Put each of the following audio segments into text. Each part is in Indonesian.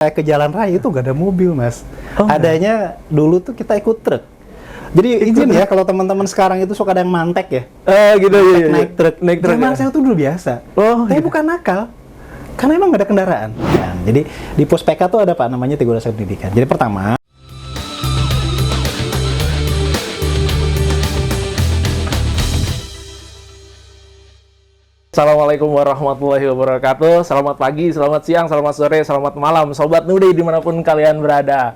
Kayak ke jalan raya itu nggak ada mobil, Mas. Oh, Adanya dulu tuh kita ikut truk. Jadi izin ya kalau teman-teman sekarang itu suka ada yang mantek ya. Gitu ya. Naik truk. Naik truk. Zaman Ya. saya tuh dulu biasa. Oh, Tapi gitu. bukan nakal. Karena emang nggak ada kendaraan. Nah, jadi di pos PK tuh ada Pak namanya Teguh Dasar Pendidikan. Jadi pertama, Assalamualaikum warahmatullahi wabarakatuh. Selamat pagi, selamat siang, selamat sore, selamat malam, Sobat Nude dimanapun kalian berada.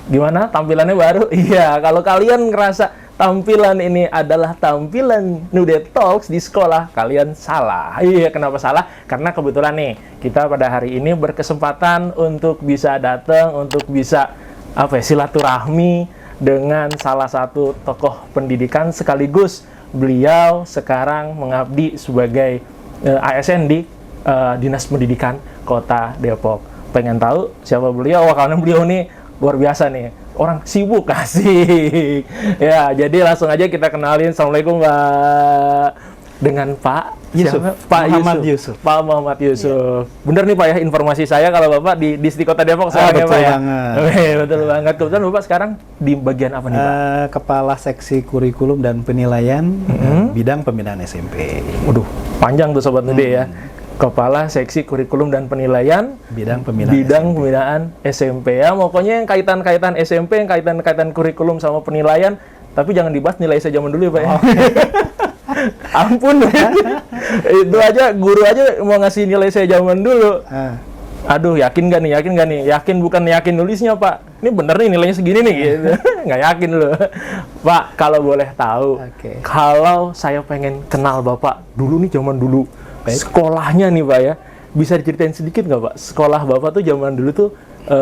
Gimana tampilannya baru? Iya, kalau kalian ngerasa tampilan ini adalah tampilan Nude Talks di sekolah, kalian salah. Iya, kenapa salah? Karena kebetulan nih, kita pada hari ini berkesempatan untuk bisa datang, untuk bisa silaturahmi dengan salah satu tokoh pendidikan sekaligus beliau sekarang mengabdi sebagai ASN di Dinas Pendidikan Kota Depok. Pengen tahu siapa beliau? Wah, karena beliau nih luar biasa nih. Orang sibuk, asik. Ya, jadi langsung aja kita kenalin. Assalamualaikum, Pak. Dengan Pak Yusuf. siapa? Pak Muhammad Yusuf. Pak Muhammad Yusuf. Bener nih Pak ya, informasi saya kalau Bapak di Kota Depok sekarang ya betul Pak ya. banget. Betul banget. Kebetulan Bapak sekarang di bagian apa nih Pak? Kepala Seksi Kurikulum dan Penilaian Bidang Pembinaan SMP. Waduh, panjang tuh Sobat Nude ya. Kepala Seksi Kurikulum dan Penilaian Bidang Pembinaan Pembinaan SMP ya. Pokoknya yang kaitan-kaitan SMP, yang kaitan-kaitan kurikulum sama penilaian, tapi jangan dibahas nilai saya zaman dulu ya Pak ya. Ampun, itu aja guru aja mau ngasih nilai saya zaman dulu. Aduh, yakin gak nih? Yakin bukan yakin nulisnya Pak. Ini bener nih nilainya segini nih gitu. Nggak yakin loh. Pak, kalau boleh tahu, kalau saya pengen kenal Bapak dulu nih zaman dulu, sekolahnya nih Pak ya, bisa diceritain sedikit nggak Pak? Sekolah Bapak tuh zaman dulu tuh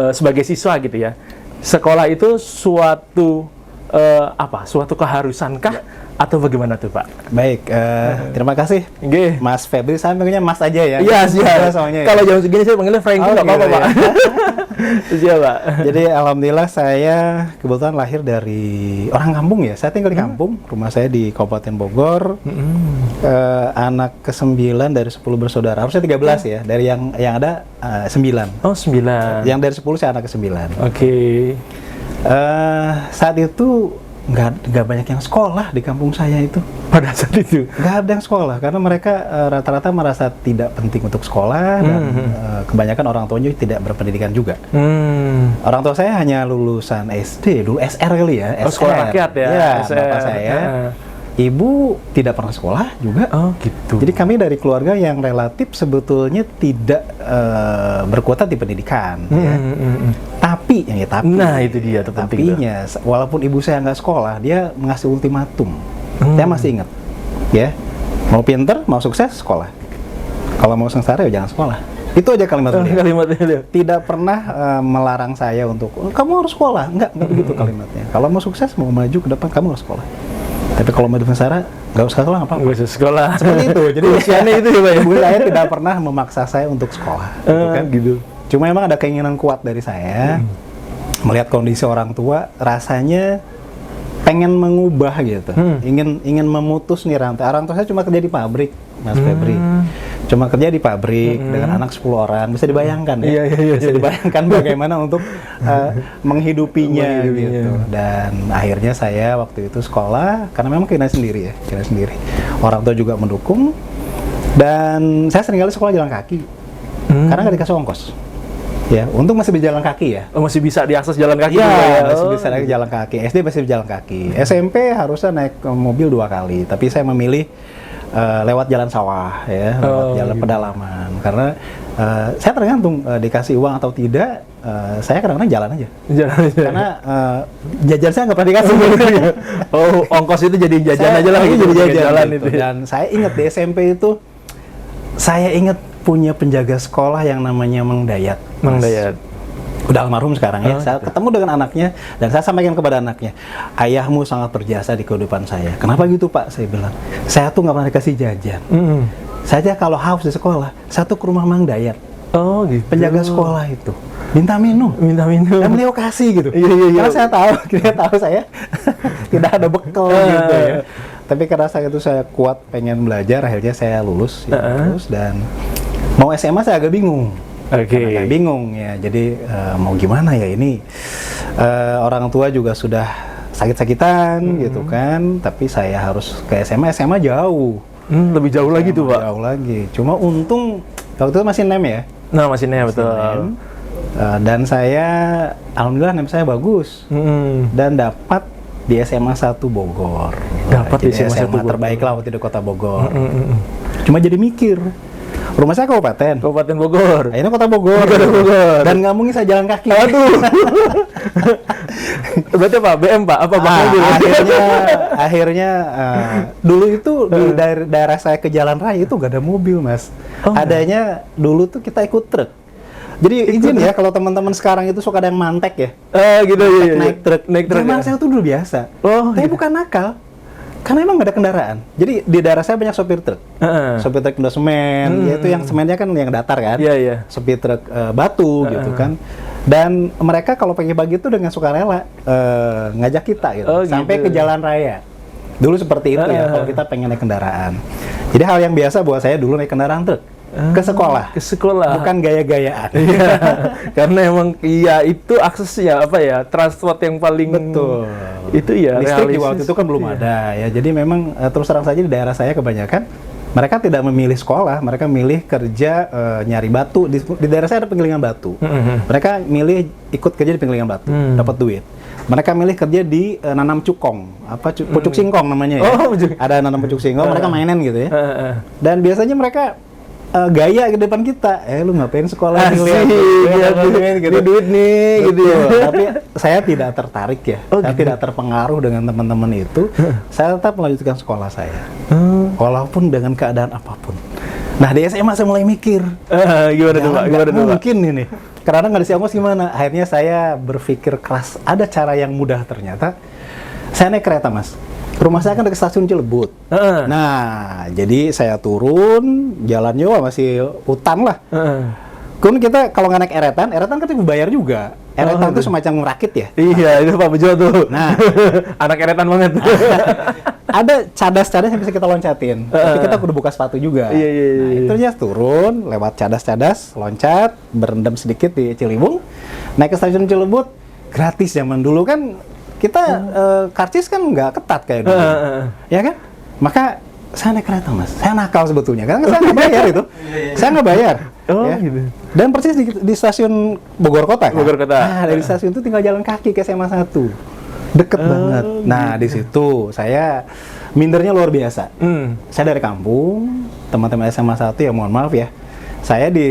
sebagai siswa gitu ya. Sekolah itu suatu suatu keharusankah atau bagaimana tuh Pak? Baik, terima kasih Mas Febri. Saya panggilnya Mas aja ya. Iya, siap. Ya. Kalau jam segini saya panggilnya Franky, nggak apa-apa Pak. Siap Pak. Jadi alhamdulillah saya kebetulan lahir dari orang kampung ya. Saya tinggal di kampung. Rumah saya di Kabupaten Bogor. Anak ke-9 dari 10 bersaudara. Harusnya 13 ya. Dari yang ada 9. Oh, 9. Yang dari 10 saya anak ke-9. Oke. Saat itu nggak banyak yang sekolah di kampung saya itu. Pada saat itu nggak ada yang sekolah karena mereka rata-rata merasa tidak penting untuk sekolah dan kebanyakan orang tuanya tidak berpendidikan juga. Orang tua saya hanya lulusan SD dulu, SR kali ya. Oh, sekolah rakyat ya. Ya, SR. bapak saya. Ibu tidak pernah sekolah juga. Oh gitu. Jadi kami dari keluarga yang relatif sebetulnya tidak berkutat di pendidikan. Ya. Tapi, nah itu dia tuh tapinya, walaupun ibu saya nggak sekolah, dia ngasih ultimatum. Saya masih ingat, ya, mau pinter, mau sukses, sekolah. Kalau mau sengsara, ya jangan sekolah. Itu aja kalimat beliau. Kalimatnya. Tidak pernah melarang saya untuk, kamu harus sekolah. Enggak begitu kalimatnya. Kalau mau sukses, mau maju ke depan, kamu harus sekolah. Tapi kalau mau sengsara, nggak usah sekolah, apa-apa. Nggak usah sekolah. Seperti itu. Jadi usianya itu ya Pak. Ibu saya tidak pernah memaksa saya untuk sekolah. Gitu. Cuma emang ada keinginan kuat dari saya melihat kondisi orang tua, rasanya pengen mengubah gitu, ingin memutus nih rantai. Orang tua saya cuma kerja di pabrik, Mas Febri, cuma kerja di pabrik dengan anak 10 orang, bisa dibayangkan ya, bisa dibayangkan bagaimana untuk menghidupinya gitu. Dan akhirnya saya waktu itu sekolah karena memang keinginan sendiri ya, Orang tua juga mendukung dan saya seringkali sekolah jalan kaki karena nggak dikasih ongkos. Ya, untung masih berjalan kaki ya. Oh, masih bisa diakses jalan kaki ya, juga ya. Masih bisa naik jalan kaki. SD masih berjalan kaki. SMP harusnya naik mobil 2 kali, tapi saya memilih lewat jalan sawah ya, lewat jalan pedalaman. Karena saya tergantung dikasih uang atau tidak, saya kadang-kadang jalan aja. Karena jajan saya nggak pernah dikasih. Oh, ongkos itu jadi jajan aja lah gitu. Jadi jajan gitu. Dan saya ingat di SMP itu, saya ingat punya penjaga sekolah yang namanya Mang Dayat. Udah almarhum sekarang ya. Saya ketemu dengan anaknya dan saya sampaikan kepada anaknya, ayahmu sangat berjasa di kehidupan saya. Kenapa gitu Pak? Saya bilang, saya tuh nggak pernah dikasih jajan. Saya kalau haus di sekolah, saya tuh ke rumah Mang Dayat. Oh gitu. Penjaga sekolah itu minta minum. Dan beliau kasih gitu. Karena saya tahu saya tidak ada bekal gitu ya. Tapi karena saya itu saya kuat pengen belajar, akhirnya saya lulus dan mau SMA saya agak bingung. Oke. Agak bingung ya. Jadi mau gimana ya ini? Orang tua juga sudah sakit-sakitan gitu kan. Tapi saya harus ke SMA jauh. Lebih jauh lagi tuh, Pak. Jauh lagi. Cuma untung waktu itu masih NEM ya. Nah, mesinnya betul. NEM. Dan saya, alhamdulillah NEM saya bagus. Dan dapat di SMA 1 Bogor. Dapat di Jadi SMA 1 Bogor. terbaik lah waktu di Kota Bogor. Cuma jadi mikir, rumah saya kabupaten. Kabupaten Bogor. Akhirnya Kota Bogor. Dan nggak mungkin saya jalan kaki. Aduh. Berarti apa? BM, Pak? Apa mobil? Akhirnya dulu itu di daerah saya ke jalan raya itu nggak ada mobil, Mas. Adanya dulu tuh kita ikut truk. Jadi izin ya kalau teman-teman sekarang itu suka ada yang mantek ya. Gitu ya. Naik truk. Naik truk. Zaman saya tuh dulu biasa. Tapi bukan nakal. Karena emang nggak ada kendaraan. Jadi di daerah saya banyak sopir truk. Sopir truk Indo Semen, yaitu yang semennya kan yang datar kan. Iya. Sopir truk batu gitu kan. Dan mereka kalau pagi-pagi itu dengan sukarela ngajak kita gitu. Sampai ke jalan raya. Dulu seperti itu ya kalau kita pengen naik kendaraan. Jadi hal yang biasa buat saya dulu naik kendaraan truk. Ke sekolah. Bukan gaya-gayaan. Karena emang itu aksesnya transport yang paling betul. Itu ya listrik di waktu itu kan belum ada ya. Jadi memang terus terang saja di daerah saya kebanyakan mereka tidak memilih sekolah, mereka milih kerja nyari batu. Di daerah saya ada penggilingan batu. Mereka milih ikut kerja di penggilingan batu, dapat duit. Mereka milih kerja di nanam cukong, pucuk singkong namanya ya. Ada nanam pucuk singkong, mereka mainin gitu ya. Dan biasanya mereka gaya ke depan kita, lu ngapain sekolah gitu. Duit nih, gitu ya. Tapi saya tidak tertarik ya, saya tidak terpengaruh dengan teman-teman itu. Saya tetap melanjutkan sekolah saya, walaupun dengan keadaan apapun. Nah di SMA saya mulai mikir, gimana tuh Pak? Mungkin ini, karena nggak disi ongkos gimana? Akhirnya saya berpikir keras, ada cara yang mudah ternyata. Saya naik kereta, Mas. Rumah saya kan dekat stasiun Cilebut. Nah, jadi saya turun, jalannya masih hutan lah. Kemudian kita kalau nggak naik eretan kan bayar juga. Eretan itu semacam merakit ya. Iya, itu Pak Bejo tuh. Nah, anak eretan banget. Ada cadas-cadas yang bisa kita loncatin. Tapi kita kudu buka sepatu juga. Iya. Nah, itu aja turun, lewat cadas-cadas, loncat, berendam sedikit di Ciliwung, naik ke stasiun Cilebut, gratis zaman dulu kan. Kita karcis kan nggak ketat kayak dulu, ya kan? Maka saya naik kereta, Mas. Saya nakal sebetulnya, karena saya nggak bayar itu. Saya nggak bayar. Ya. Gitu. Dan persis di stasiun Bogor Kota kan? Bogor Kota. Nah, dari stasiun itu tinggal jalan kaki ke SMA 1. Deket banget. Nah, di situ saya mindernya luar biasa. Saya dari kampung, teman-teman SMA 1 ya mohon maaf ya. Saya di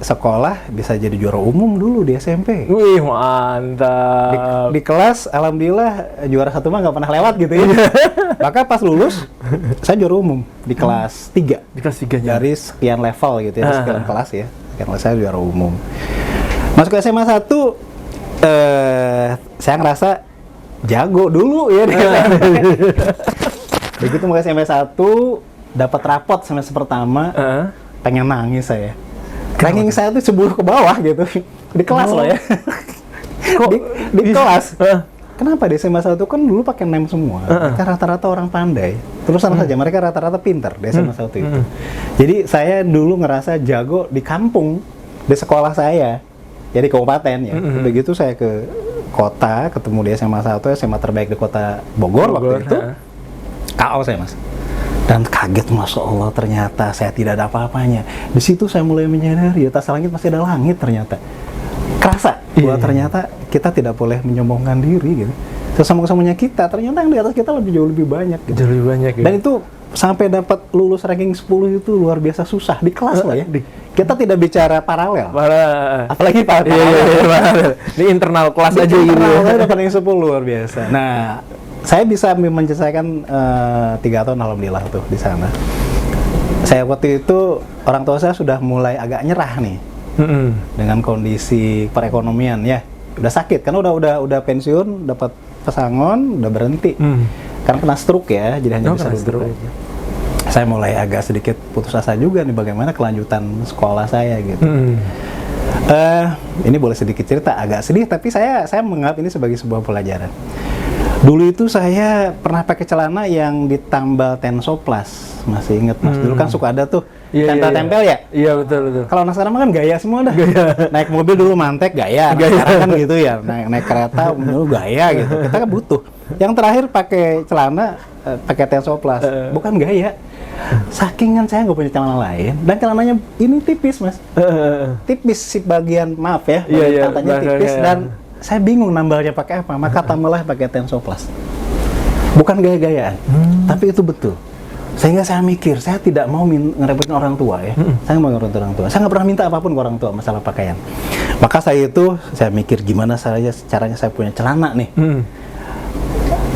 sekolah bisa jadi juara umum dulu di SMP. Wih, mantap. Di kelas, alhamdulillah juara 1 mah nggak pernah lewat gitu ya. Maka pas lulus, saya juara umum di kelas 3. Di kelas 3 dari sekian level gitu ya, sekian kelas ya. Sekian kelas saya juara umum. Masuk ke SMA 1, saya ngerasa jago dulu ya. Begitu mau ke SMA 1, dapat rapot semester pertama. Pengen nangis saya. Ranking saya tuh 10 ke bawah gitu. Di kelas loh ya. di kelas. Kenapa di SMA 1 kan dulu pakai NEM semua. Mereka rata-rata orang pandai. Terus sama saja mereka rata-rata pinter di SMA 1 itu. Jadi saya dulu ngerasa jago di kampung, di sekolah saya. Jadi kabupaten ya. Begitu saya ke kota, ketemu di SMA 1, SMA terbaik di kota Bogor waktu itu. KO saya, Mas. Dan kaget, Masya Allah, ternyata saya tidak ada apa-apanya. Di situ saya mulai menyadari, atas langit masih ada langit ternyata. Kerasa, bahwa ternyata kita tidak boleh menyombongkan diri gitu. Sesama-samanya kita, ternyata yang di atas kita jauh lebih banyak. Gitu. Jauh lebih banyak ya. Dan itu sampai dapat lulus ranking 10 itu luar biasa susah. Di kelas loh ya. Kita tidak bicara paralel. Apalagi paralel. Iya. Ini internal kelas aja gitu. Internal dapat ranking 10 luar biasa. Nah, saya bisa menyelesaikan 3 tahun alhamdulillah tuh di sana. Saya waktu itu orang tua saya sudah mulai agak nyerah nih dengan kondisi perekonomian ya. Udah sakit karena udah pensiun, dapat pesangon, udah berhenti. Karena kena stroke ya, jadi hanya bisa duduk aja. Saya mulai agak sedikit putus asa juga nih bagaimana kelanjutan sekolah saya gitu. Ini boleh sedikit cerita, agak sedih tapi saya menganggap ini sebagai sebuah pelajaran. Dulu itu saya pernah pakai celana yang ditambal tensoplas, masih inget Mas. Dulu kan suka ada tuh tempel-tempel ya. Iya betul. Kalau anak sekarang kan gaya semua dah. Naik mobil dulu mantek gaya. Sekarang kan gitu ya. Naik kereta dulu gaya gitu. Kita kan butuh. Yang terakhir pakai celana pakai Tensoplast. Bukan gaya. Sakingan saya nggak punya celana lain dan celananya ini tipis mas. Tipis si bagian maaf ya. Katanya tipis dan saya bingung nambalnya pakai apa. Maka tambahlah pakai Tensoplast. Bukan gaya-gayaan, tapi itu betul. Sehingga saya mikir, saya tidak mau ngerepotin orang tua ya. Saya nggak mau ngerepotin orang tua. Saya nggak pernah minta apapun ke orang tua masalah pakaian. Maka saya mikir gimana caranya saya punya celana nih.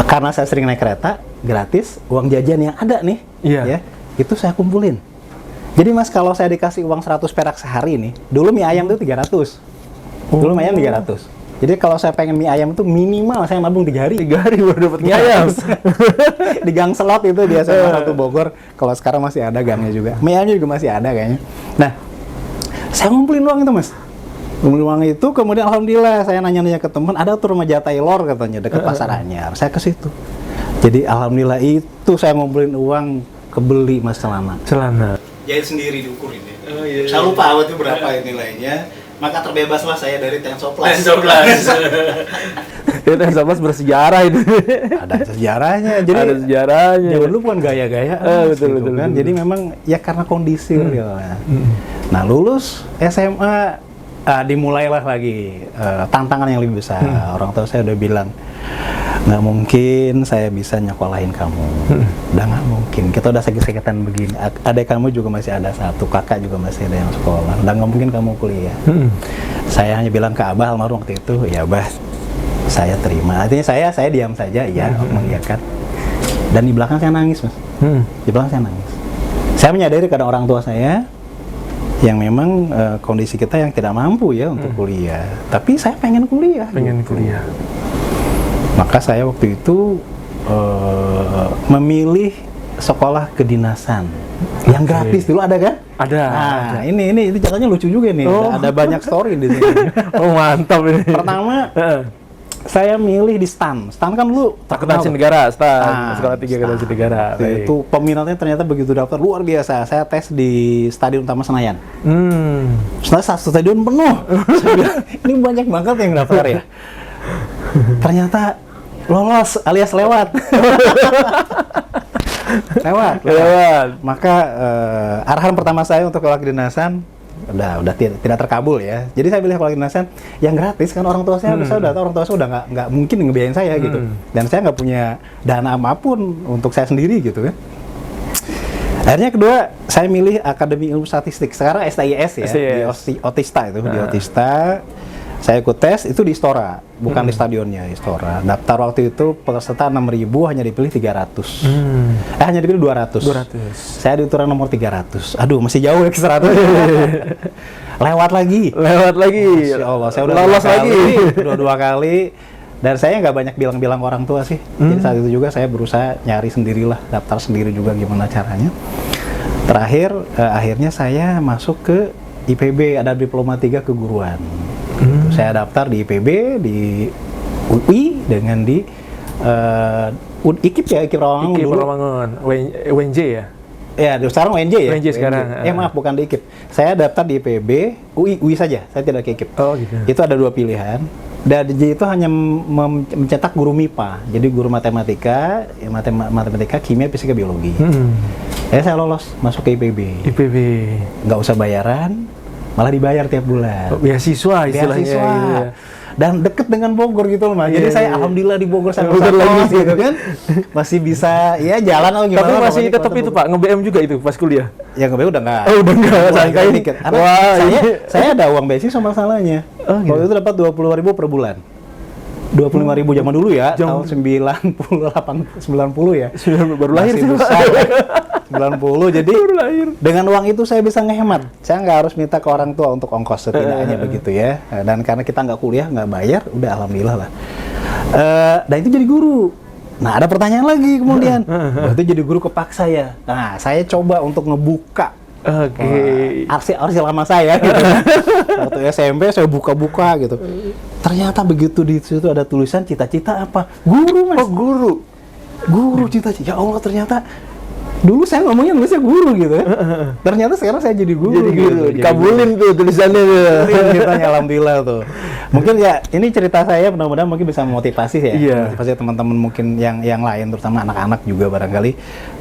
Karena saya sering naik kereta, gratis, uang jajan yang ada nih, ya, itu saya kumpulin. Jadi mas, kalau saya dikasih uang 100 perak sehari nih, dulu mie ayam itu 300. Dulu mie ayam 300. Jadi kalau saya pengen mie ayam itu minimal saya nabung 3 hari. 3 hari baru dapat mie ayam. Di Gang Selot itu di SMA 1 Bogor. Kalau sekarang masih ada gangnya juga. Mie ayamnya juga masih ada kayaknya. Nah, saya ngumpulin uang itu mas. Ngumpulin uang itu, kemudian alhamdulillah saya nanya-nanya ke teman, ada tuh remaja Taylor katanya dekat Pasar Anyar. Saya ke situ. Jadi alhamdulillah itu saya ngumpulin uang kebeli mas celana. Jahit sendiri diukurin ya. Saya lupa itu berapa nilainya. Maka terbebaslah saya dari Tensoplast. Tensoplast bersejarah itu. Ada sejarahnya. Jadi ada sejarahnya. Jangan lupa kan gaya-gaya. Betul. Jadi memang ya karena kondisi. Nah lulus SMA dimulailah lagi tantangan yang lebih besar. Orang tua saya udah bilang nggak mungkin saya bisa nyekolahin kamu. Udah nggak mungkin. Kita udah sakit-sakitan begini. Adik kamu juga masih ada 1, kakak juga masih ada yang sekolah. Udah nggak mungkin kamu kuliah. Saya hanya bilang ke Abah almarhum waktu itu, ya Abah, saya terima. Artinya saya diam saja, ya, mengiyakan. Dan di belakang saya nangis, mas. Di belakang saya nangis. Saya menyadari kadang orang tua saya yang memang kondisi kita yang tidak mampu ya untuk kuliah. Tapi saya pengen kuliah. Kuliah. Maka saya waktu itu memilih sekolah kedinasan yang gratis dulu, ada kan? Ada. Nah, ini ceritanya lucu juga nih. Ada banyak story di sini. Mantap ini. Pertama, saya milih di STAN. STAN kan dulu Akuntansi Negara, Sekolah 3 Akuntansi Negara. Itu peminatnya ternyata begitu daftar luar biasa. Saya tes di Stadion Utama Senayan. Setelah 1 stadion penuh. Saya bilang, ini banyak banget yang daftar ya. Ternyata lolos alias lewat. lewat. Maka arahan pertama saya untuk sekolah kedinasan udah tidak terkabul ya. Jadi saya pilih sekolah kedinasan yang gratis kan orang tua saya udah tahu, orang tua saya udah nggak mungkin ngebiayain saya gitu. Dan saya nggak punya dana apapun untuk saya sendiri gitu kan. Akhirnya kedua, saya milih Akademi Ilmu Statistik. Sekarang STIS ya, di Otista itu, di Otista. Saya ikut tes itu di Istora, bukan di stadionnya, Istora. Daftar waktu itu peserta 6.000, hanya dipilih 300. Hanya dipilih 200. Saya diuturan nomor 300. Aduh, masih jauh ya ke 100. Lewat lagi. Masya Allah, saya udah lolos lagi. Dua kali. Dan saya nggak banyak bilang-bilang orang tua sih. Jadi saat itu juga saya berusaha nyari sendirilah, daftar sendiri juga gimana caranya. Terakhir, akhirnya saya masuk ke IPB, ada diploma 3 keguruan. Saya daftar di IPB, di UI, dengan di IKIP ya, IKIP Rawamangun. UNJ ya? Ya, sekarang UNJ ya? UNJ sekarang. Maaf, bukan di IKIP. Saya daftar di IPB, UI saja, saya tidak ke IKIP. Oh gitu. Itu ada 2 pilihan. Dan itu hanya mencetak guru MIPA, jadi guru matematika, kimia, fisika, biologi. Saya lolos masuk ke IPB. Nggak usah bayaran, malah dibayar tiap bulan. Beasiswa istilahnya. Gitu ya. Dan deket dengan Bogor gitu loh, Mas. Jadi saya alhamdulillah di Bogor saya lagi gitu kan. Masih bisa ya jalan atau gimana. Tapi masih tetap itu Pak, nge-BM juga itu pas kuliah. Ya nge-BM udah enggak. Udah enggak. Saya ada uang beasiswa masalahnya. Waktu itu dapat 20.000 per bulan. 25.000 zaman dulu ya, tahun 90 ya. Baru lahir sih, Pak. 90, jadi dengan uang itu saya bisa ngehemat. Saya nggak harus minta ke orang tua untuk ongkos, setidaknya begitu ya. Dan karena kita nggak kuliah, nggak bayar, udah alhamdulillah lah. Dan itu jadi guru. Nah, ada pertanyaan lagi kemudian. Waktu itu jadi guru kepaksa ya. Nah, saya coba untuk ngebuka arsip lama saya gitu. Waktu SMP saya buka-buka gitu. Ternyata begitu di situ ada tulisan cita-cita apa? Guru, Mas. Oh, guru cita-cita. Ya Allah, ternyata dulu saya ngomongnya nulisnya guru gitu kan. Ternyata sekarang saya jadi guru. Jadi guru, gitu. dikabulin tuh tulisannya tuh. Ceritanya alhamdulillah tuh. Mungkin ya ini cerita saya mudah-mudahan mungkin bisa memotivasi ya. Iya. Motivasi teman-teman mungkin yang lain terutama anak-anak juga barangkali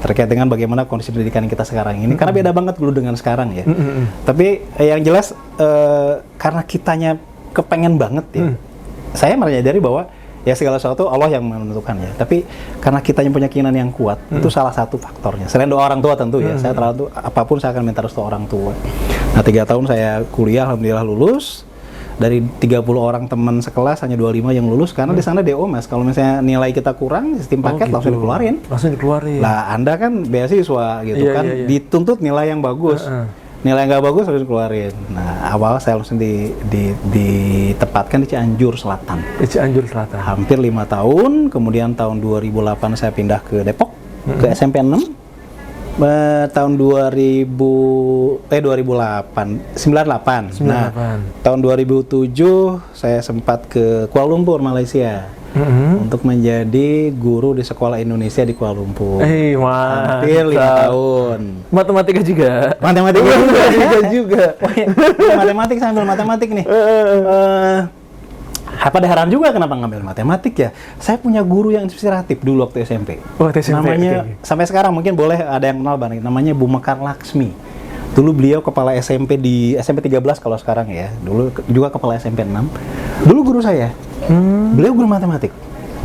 terkait dengan bagaimana kondisi pendidikan kita sekarang ini. Karena beda banget dulu dengan sekarang ya. Tapi yang jelas karena kitanya kepengen banget ya. Saya menyadari bahwa ya segala sesuatu Allah yang menentukan ya. Tapi karena kita yang punya keinginan yang kuat, itu salah satu faktornya. Selain doa orang tua tentu ya. Saya terlalu apapun saya akan minta restu orang tua. Nah 3 tahun saya kuliah, alhamdulillah lulus. Dari 30 orang teman sekelas hanya 25 yang lulus karena di sana DO Mas. Kalau misalnya nilai kita kurang, sistem paket langsung dikeluarin. Langsung dikeluarin. Lah Anda kan beasiswa gitu kan, dituntut nilai yang bagus. Nilai nggak bagus harus dikeluarin. Nah, awal saya langsung ditempatkan di Cianjur Selatan. Di Cianjur Selatan. Hampir 5 tahun, kemudian tahun 2008 saya pindah ke Depok, ke SMP 6. Tahun 2008, 98. Nah, tahun 2007 saya sempat ke Kuala Lumpur, Malaysia. Untuk menjadi guru di sekolah Indonesia di Kuala Lumpur. Hampir 5 tahun. Matematika juga. Matematika juga. Matematik sambil matematik nih. Pada heran juga kenapa ngambil matematik ya. Saya punya guru yang inspiratif dulu waktu SMP. Namanya sampai sekarang mungkin boleh ada yang kenal banget. Namanya Bu Mekar Laksmi. Dulu beliau kepala SMP di SMP 13 kalau sekarang ya. Dulu juga kepala SMP 6. Dulu guru saya. Beliau guru matematik.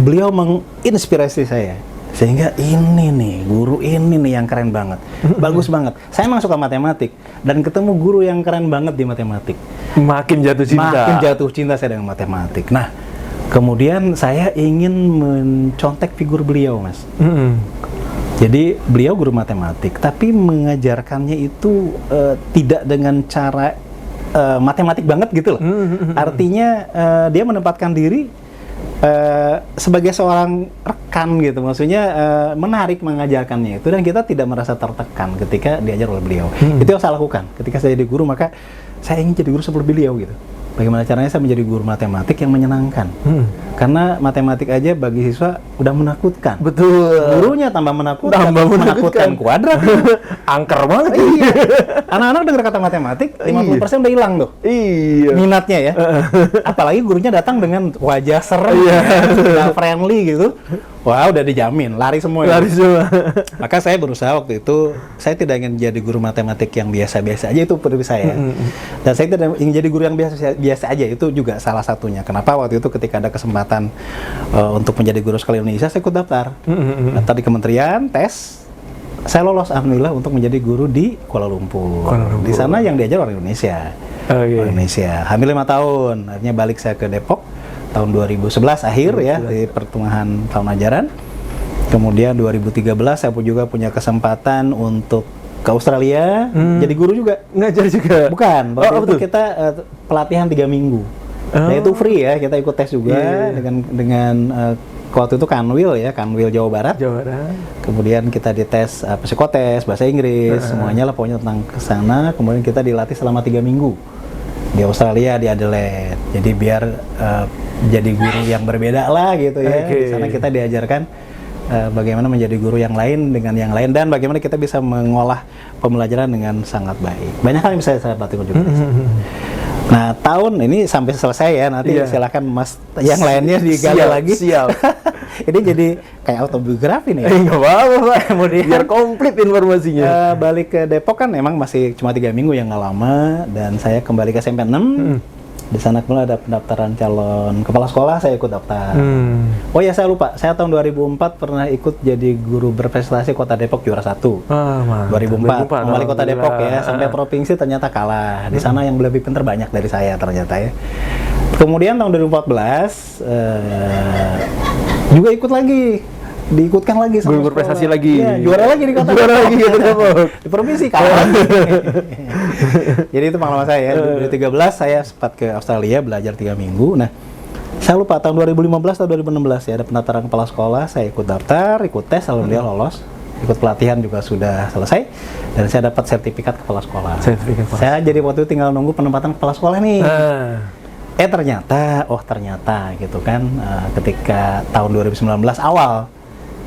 Beliau menginspirasi saya. Sehingga ini nih, guru ini nih yang keren banget. Bagus banget. Saya emang suka matematik dan ketemu guru yang keren banget di matematik. Makin jatuh cinta. Makin jatuh cinta saya dengan matematik. Nah, kemudian saya ingin mencontek figur beliau, Mas. Jadi beliau guru matematik, tapi mengajarkannya itu tidak dengan cara matematik banget gitu loh. Artinya dia menempatkan diri sebagai seorang rekan gitu, maksudnya menarik mengajarkannya itu dan kita tidak merasa tertekan ketika diajar oleh beliau. Itu yang saya lakukan ketika saya jadi guru, maka saya ingin jadi guru seperti beliau gitu. Bagaimana caranya saya menjadi guru matematik yang menyenangkan? Karena matematik aja bagi siswa udah menakutkan. Betul. Gurunya tambah menakutkan kuadrat. Angker banget. Iya. Anak-anak dengar kata matematik, 50% udah hilang tuh. Iya. Minatnya ya. Apalagi gurunya datang dengan wajah serem, udah friendly gitu. Wah, udah dijamin, lari semua. Lari semua. Maka saya berusaha waktu itu, saya tidak ingin jadi guru matematik yang biasa-biasa aja, itu prinsip saya. Dan saya tidak ingin jadi guru yang biasa aja, itu juga salah satunya. Kenapa waktu itu ketika ada kesempatan untuk menjadi guru sekolah Indonesia, saya ikut daftar. Daftar di kementerian, tes. Saya lolos alhamdulillah untuk menjadi guru di Kuala Lumpur. Di sana yang diajar orang Indonesia. Orang Indonesia. Hampir 5 tahun, akhirnya balik saya ke Depok. Tahun 2011 akhir ya, di pertengahan tahun ajaran. Kemudian 2013 saya juga punya kesempatan untuk ke Australia, jadi guru juga. Ngajar juga? Bukan, waktu itu kita pelatihan 3 minggu. Nah itu free ya, kita ikut tes juga dengan waktu itu Kanwil Jawa Barat. Kemudian kita dites psikotes, bahasa Inggris, semuanya lah pokoknya tentang kesana. Kemudian kita dilatih selama 3 minggu di Australia, di Adelaide. Jadi biar jadi guru yang berbeda lah gitu ya. Di sana kita diajarkan bagaimana menjadi guru yang lain dengan yang lain dan bagaimana kita bisa mengolah pembelajaran dengan sangat baik. Banyak hal yang bisa saya lakukan juga. Nah, tahun ini sampai selesai ya. Nanti silakan Mas yang lainnya digali lagi. Siap. Ini jadi kayak autobiografi nih. Nggak apa-apa, Pak. Kemudian biar komplit informasinya. Balik ke Depok kan emang masih cuma 3 minggu yang nggak lama dan saya kembali ke SMP 6. Di sana kemudian ada pendaftaran calon kepala sekolah, saya ikut daftar. Oh ya saya lupa, saya tahun 2004 pernah ikut jadi guru berprestasi Kota Depok juara 1. 2004 wali Kota Depok ya, sampai provinsi ternyata kalah. Di sana yang lebih pintar banyak dari saya ternyata ya. Kemudian tahun 2014 juga ikut lagi. Diikutkan lagi sama guru berprestasi lagi. Ya, juara lagi di Kota Juara lagi gitu di provinsi kalah. Jadi itu pengalaman saya ya. 2013 saya sempat ke Australia belajar 3 minggu. Nah, saya lupa tahun 2015 atau 2016 ya ada pendaftaran kepala sekolah, saya ikut daftar, ikut tes, alhamdulillah lolos. Ikut pelatihan juga sudah selesai dan saya dapat sertifikat kepala sekolah. Saya jadi waktu itu tinggal nunggu penempatan kepala sekolah nih. Ternyata gitu kan, ketika tahun 2019 awal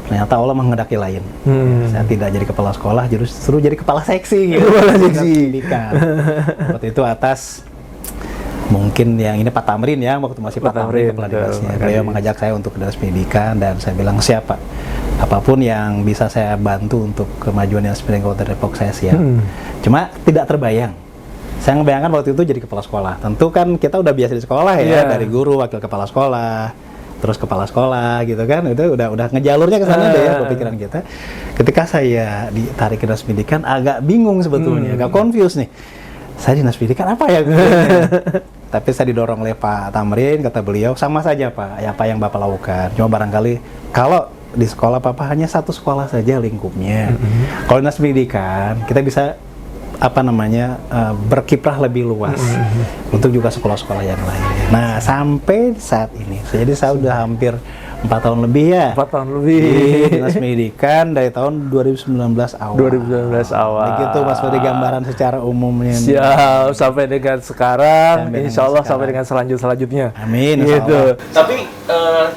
ternyata Allah menghendaki lain. Saya tidak jadi kepala sekolah, justru jadi kepala seksi. Kepala seksi. Waktu itu atas mungkin yang ini Pak Tamrin ya, waktu masih Pak Tamrin kepala dinasnya. Beliau mengajak saya untuk ke dinas pendidikan dan saya bilang siapa, apapun yang bisa saya bantu untuk kemajuan dinas pendidikan Kota Depok saya siap. Cuma tidak terbayang. Saya ngebayangkan waktu itu jadi kepala sekolah. Tentu kan kita udah biasa di sekolah ya, dari guru, wakil kepala sekolah, terus kepala sekolah gitu kan, itu udah ngejalurnya ke sana deh ya pemikiran kita. Ketika saya ditarik ke dinas pendidikan agak bingung sebetulnya, agak confused nih. Saya dinas pendidikan apa ya? Tapi saya didorong oleh Pak Tamrin, kata beliau, sama saja Pak, ya apa yang Bapak lakukan. Cuma barangkali kalau di sekolah Bapak hanya satu sekolah saja lingkupnya. Kalau dinas pendidikan, kita bisa berkiprah lebih luas untuk juga sekolah-sekolah yang lain. Nah, sampai saat ini, jadi saya udah hampir 4 tahun lebih ya. 4 tahun lebih. Di dinas pendidikan dari tahun 2019 awal. 2019 awal. Begitu Mas Budi gambaran secara umumnya. Siap, sampai dengan sekarang, insya Allah sampai dengan selanjutnya. Amin. Gitu. Tapi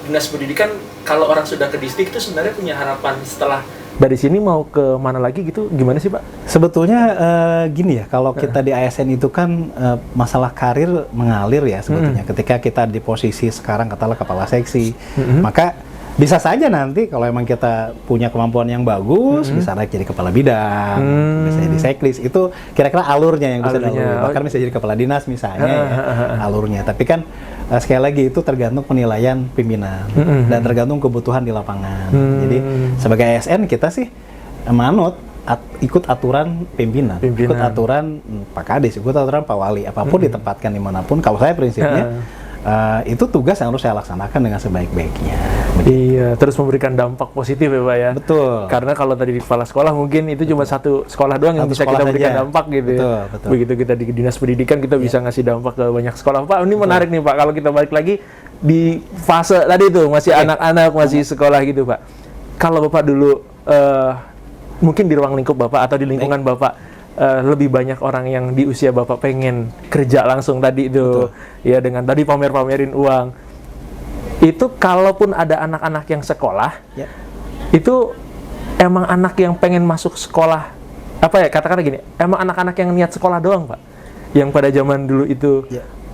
dinas pendidikan kalau orang sudah ke distrik itu sebenarnya punya harapan setelah dari sini mau ke mana lagi gitu, gimana sih Pak? Sebetulnya gini ya, kalau kita di ASN itu kan masalah karir mengalir ya sebetulnya. Ketika kita di posisi sekarang katakanlah kepala seksi, maka bisa saja nanti kalau emang kita punya kemampuan yang bagus, bisa naik jadi kepala bidang, bisa jadi seklis. Itu kira-kira alurnya yang bisa dilalui. Bahkan bisa jadi kepala dinas misalnya alurnya. Tapi kan sekali lagi itu tergantung penilaian pimpinan dan tergantung kebutuhan di lapangan. Jadi sebagai ASN kita sih manut ikut aturan pimpinan, ikut aturan Pak Kadis, ikut aturan Pak Wali, apapun ditempatkan dimanapun. Kalau saya prinsipnya itu tugas yang harus saya laksanakan dengan sebaik-baiknya. Iya, terus memberikan dampak positif ya Pak ya. Betul. Karena kalau tadi di kepala sekolah mungkin itu cuma satu sekolah doang yang bisa kita berikan dampak gitu ya. Betul. Begitu kita di dinas pendidikan kita bisa ngasih dampak ke banyak sekolah. Pak, ini menarik nih Pak, kalau kita balik lagi di fase tadi itu masih anak-anak, masih sekolah gitu Pak. Kalau Bapak dulu mungkin di ruang lingkup Bapak atau di lingkungan Bapak lebih banyak orang yang di usia Bapak pengen kerja langsung tadi itu, ya dengan tadi pamerin uang. Itu kalaupun ada anak-anak yang sekolah, itu emang anak yang pengen masuk sekolah, apa ya katakanlah gini, emang anak-anak yang niat sekolah doang Pak? Yang pada zaman dulu itu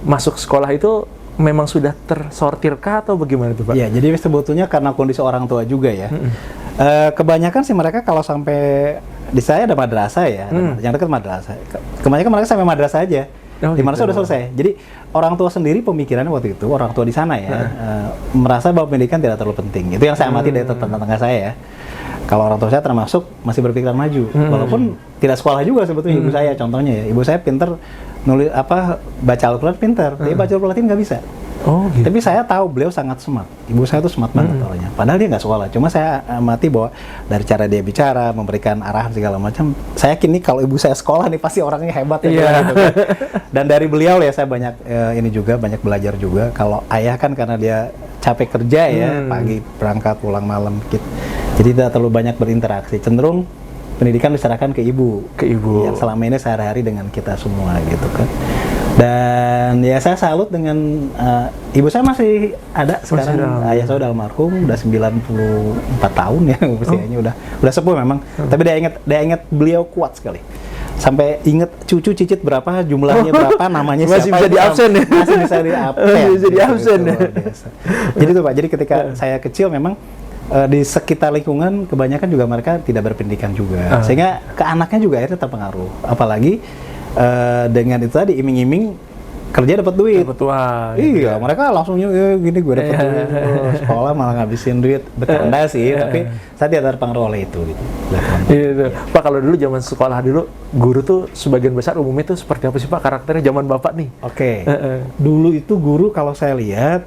masuk sekolah itu memang sudah tersortirkah atau bagaimana tuh Pak? Ya, jadi sebetulnya karena kondisi orang tua juga ya. Kebanyakan sih mereka kalau sampai di saya ada madrasah ya, yang dekat madrasah. Kebanyakan mereka sampai madrasah aja. Di madrasah udah selesai. Jadi orang tua sendiri pemikirannya waktu itu, orang tua di sana ya, merasa bahwa pendidikan tidak terlalu penting. Itu yang saya amati dari tetangga saya ya. Kalau orang tua saya termasuk masih berpikiran maju, walaupun tidak sekolah juga sebetulnya ibu saya contohnya ya. Ibu saya pinter nulis baca Al-Quran pinter, tapi baca Al-Quran Latin nggak bisa. Oh, gitu. Tapi saya tahu beliau sangat smart. Ibu saya tuh smart banget orangnya. Padahal dia nggak sekolah. Cuma saya amati bahwa dari cara dia bicara, memberikan arahan segala macam, saya yakin nih kalau ibu saya sekolah nih pasti orangnya hebat ya. Gitu kan. Dan dari beliau ya saya banyak banyak belajar juga. Kalau ayah kan karena dia capek kerja ya, pagi berangkat pulang malam gitu. Jadi tidak terlalu banyak berinteraksi. Cenderung pendidikan diserahkan ke ibu. Yang selama ini sehari-hari dengan kita semua gitu kan. Dan ya saya salut dengan ibu saya masih ada sekarang. Ayah saya udah almarhum, udah 94 tahun ya usianya, udah sepuh memang. Tapi dia ingat beliau kuat sekali. Sampai inget cucu cicit berapa, jumlahnya berapa, namanya masih siapa. Bisa di absen ya? Masih bisa di absen. Bisa di absen ya? Jadi tuh Pak, jadi ketika saya kecil memang di sekitar lingkungan kebanyakan juga mereka tidak berpendidikan juga. Sehingga ke anaknya juga akhirnya terpengaruh. Apalagi dengan itu tadi iming-iming kerja dapat duit. Dapat uang. Iya, mereka langsung gini gue dapat duit. Sekolah malah ngabisin duit. Bercanda sih, tapi saya tidak terpengaruh oleh itu gitu. Gitu. Pak, kalau dulu zaman sekolah dulu, guru tuh sebagian besar umumnya tuh seperti apa sih Pak karakternya zaman Bapak nih? Oke. Dulu itu guru kalau saya lihat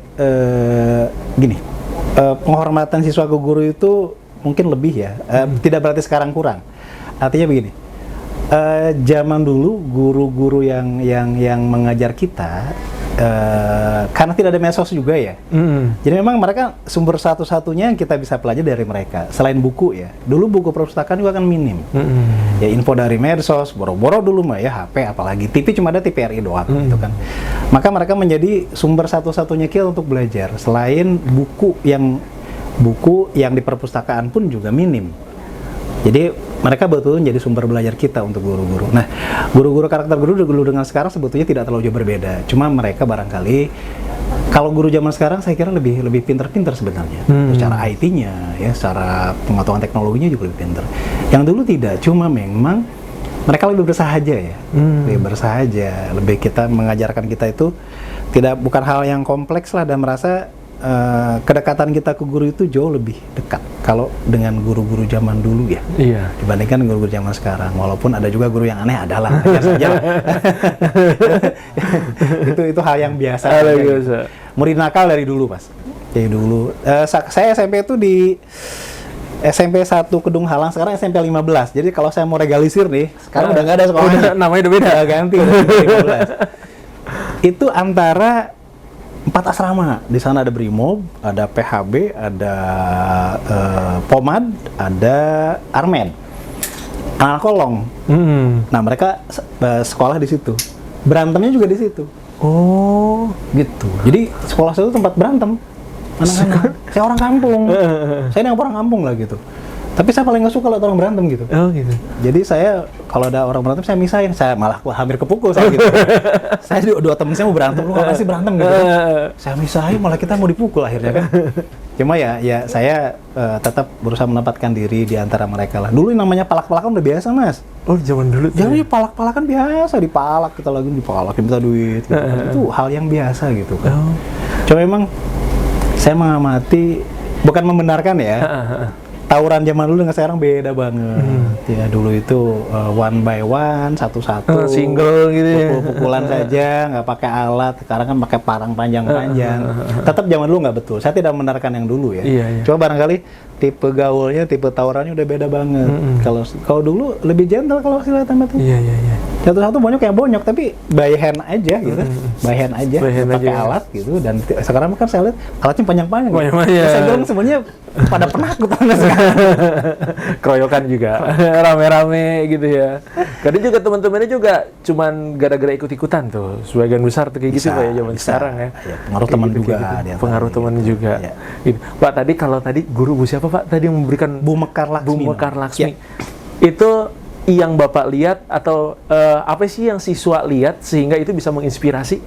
gini. Penghormatan siswa ke guru itu mungkin lebih ya. Tidak berarti sekarang kurang. Artinya begini. Zaman dulu guru-guru yang mengajar kita karena tidak ada medsos juga ya. Jadi memang mereka sumber satu-satunya yang kita bisa pelajari dari mereka. Selain buku ya. Dulu buku perpustakaan juga kan minim. Ya info dari medsos, boro-boro dulu mah ya HP, apalagi TV cuma ada TVRI doang gitu kan. Maka mereka menjadi sumber satu-satunya kita untuk belajar. Selain buku yang buku yang di perpustakaan pun juga minim. Jadi mereka betul jadi sumber belajar kita untuk guru-guru. Nah, guru-guru karakter guru dulu dengan sekarang sebetulnya tidak terlalu jauh berbeda. Cuma mereka barangkali kalau guru zaman sekarang saya kira lebih pintar-pintar sebenarnya. Secara IT-nya, ya, secara pengetahuan teknologinya juga lebih pintar. Yang dulu tidak, cuma memang mereka lebih bersahaja ya, lebih bersahaja. Lebih kita mengajarkan kita itu bukan hal yang kompleks lah, dan merasa kedekatan kita ke guru itu jauh lebih dekat kalau dengan guru-guru zaman dulu ya, dibandingkan guru-guru zaman sekarang. Walaupun ada juga guru yang aneh, adalah biasa aja lah. itu hal yang biasa. Murid nakal dari dulu, Mas. Dari dulu. Saya SMP itu di SMP 1 Kedung Halang, sekarang SMP 15. Jadi kalau saya mau regalisir nih, sekarang udah nggak ada sekolahnya. Namanya udah beda. Ganti, udah 15. Itu antara 4 asrama. Di sana ada Brimob, ada PHB, ada Pomad, ada Armen, anak kolong. Nah, mereka sekolah di situ. Berantemnya juga di situ. Oh, gitu. Jadi sekolah saya itu tempat berantem anak-anak. Saya orang kampung. Saya yang orang kampung lah gitu. Tapi saya paling nggak suka kalau orang berantem gitu. Oh gitu. Jadi saya kalau ada orang berantem saya misahin, saya malah hampir kepukul saya gitu. Saya dua temen saya mau berantem, lu ngapain sih berantem gitu. Saya misahin malah kita mau dipukul akhirnya kan. Cuma ya saya tetap berusaha menempatkan diri di antara mereka lah. Dulu namanya palak-palakan udah biasa, Mas. Oh, zaman dulu. Jadi palak-palakan biasa, dipalak, kita lagi dipalak, minta duit gitu. Itu hal yang biasa gitu kan. Cuma memang saya mengamati, bukan membenarkan ya. Tawuran zaman dulu dengan sekarang beda banget. Ya dulu itu one by one, satu-satu, single gitu ya. Pukul-pukulan saja, nggak pakai alat. Sekarang kan pakai parang panjang-panjang. Tetap zaman dulu nggak betul. Saya tidak membenarkan yang dulu ya. Coba barangkali tipe gaulnya, tipe tawurannya udah beda banget. Kalau dulu lebih gentle kalau silat tembak tuh. Satu-satu bonyok kayak bonyok, tapi by hand aja gitu. By hand aja, pakai alat gitu. Dan sekarang kan saya lihat alatnya panjang-panjang. Saya bilang sebenarnya pada penakut sekarang. Keroyokan juga, rame-rame gitu ya. Kadang juga teman-temannya juga cuman gara-gara ikut-ikutan tuh. Sebagian besar tuh kayak gitu Pak ya zaman sekarang ya. Pengaruh teman juga. Pengaruh teman juga. Gitu. Pak, tadi guru siapa Pak tadi yang memberikan Bu Mekar Laksmi. Itu yang Bapak lihat atau apa sih yang siswa lihat sehingga itu bisa menginspirasi?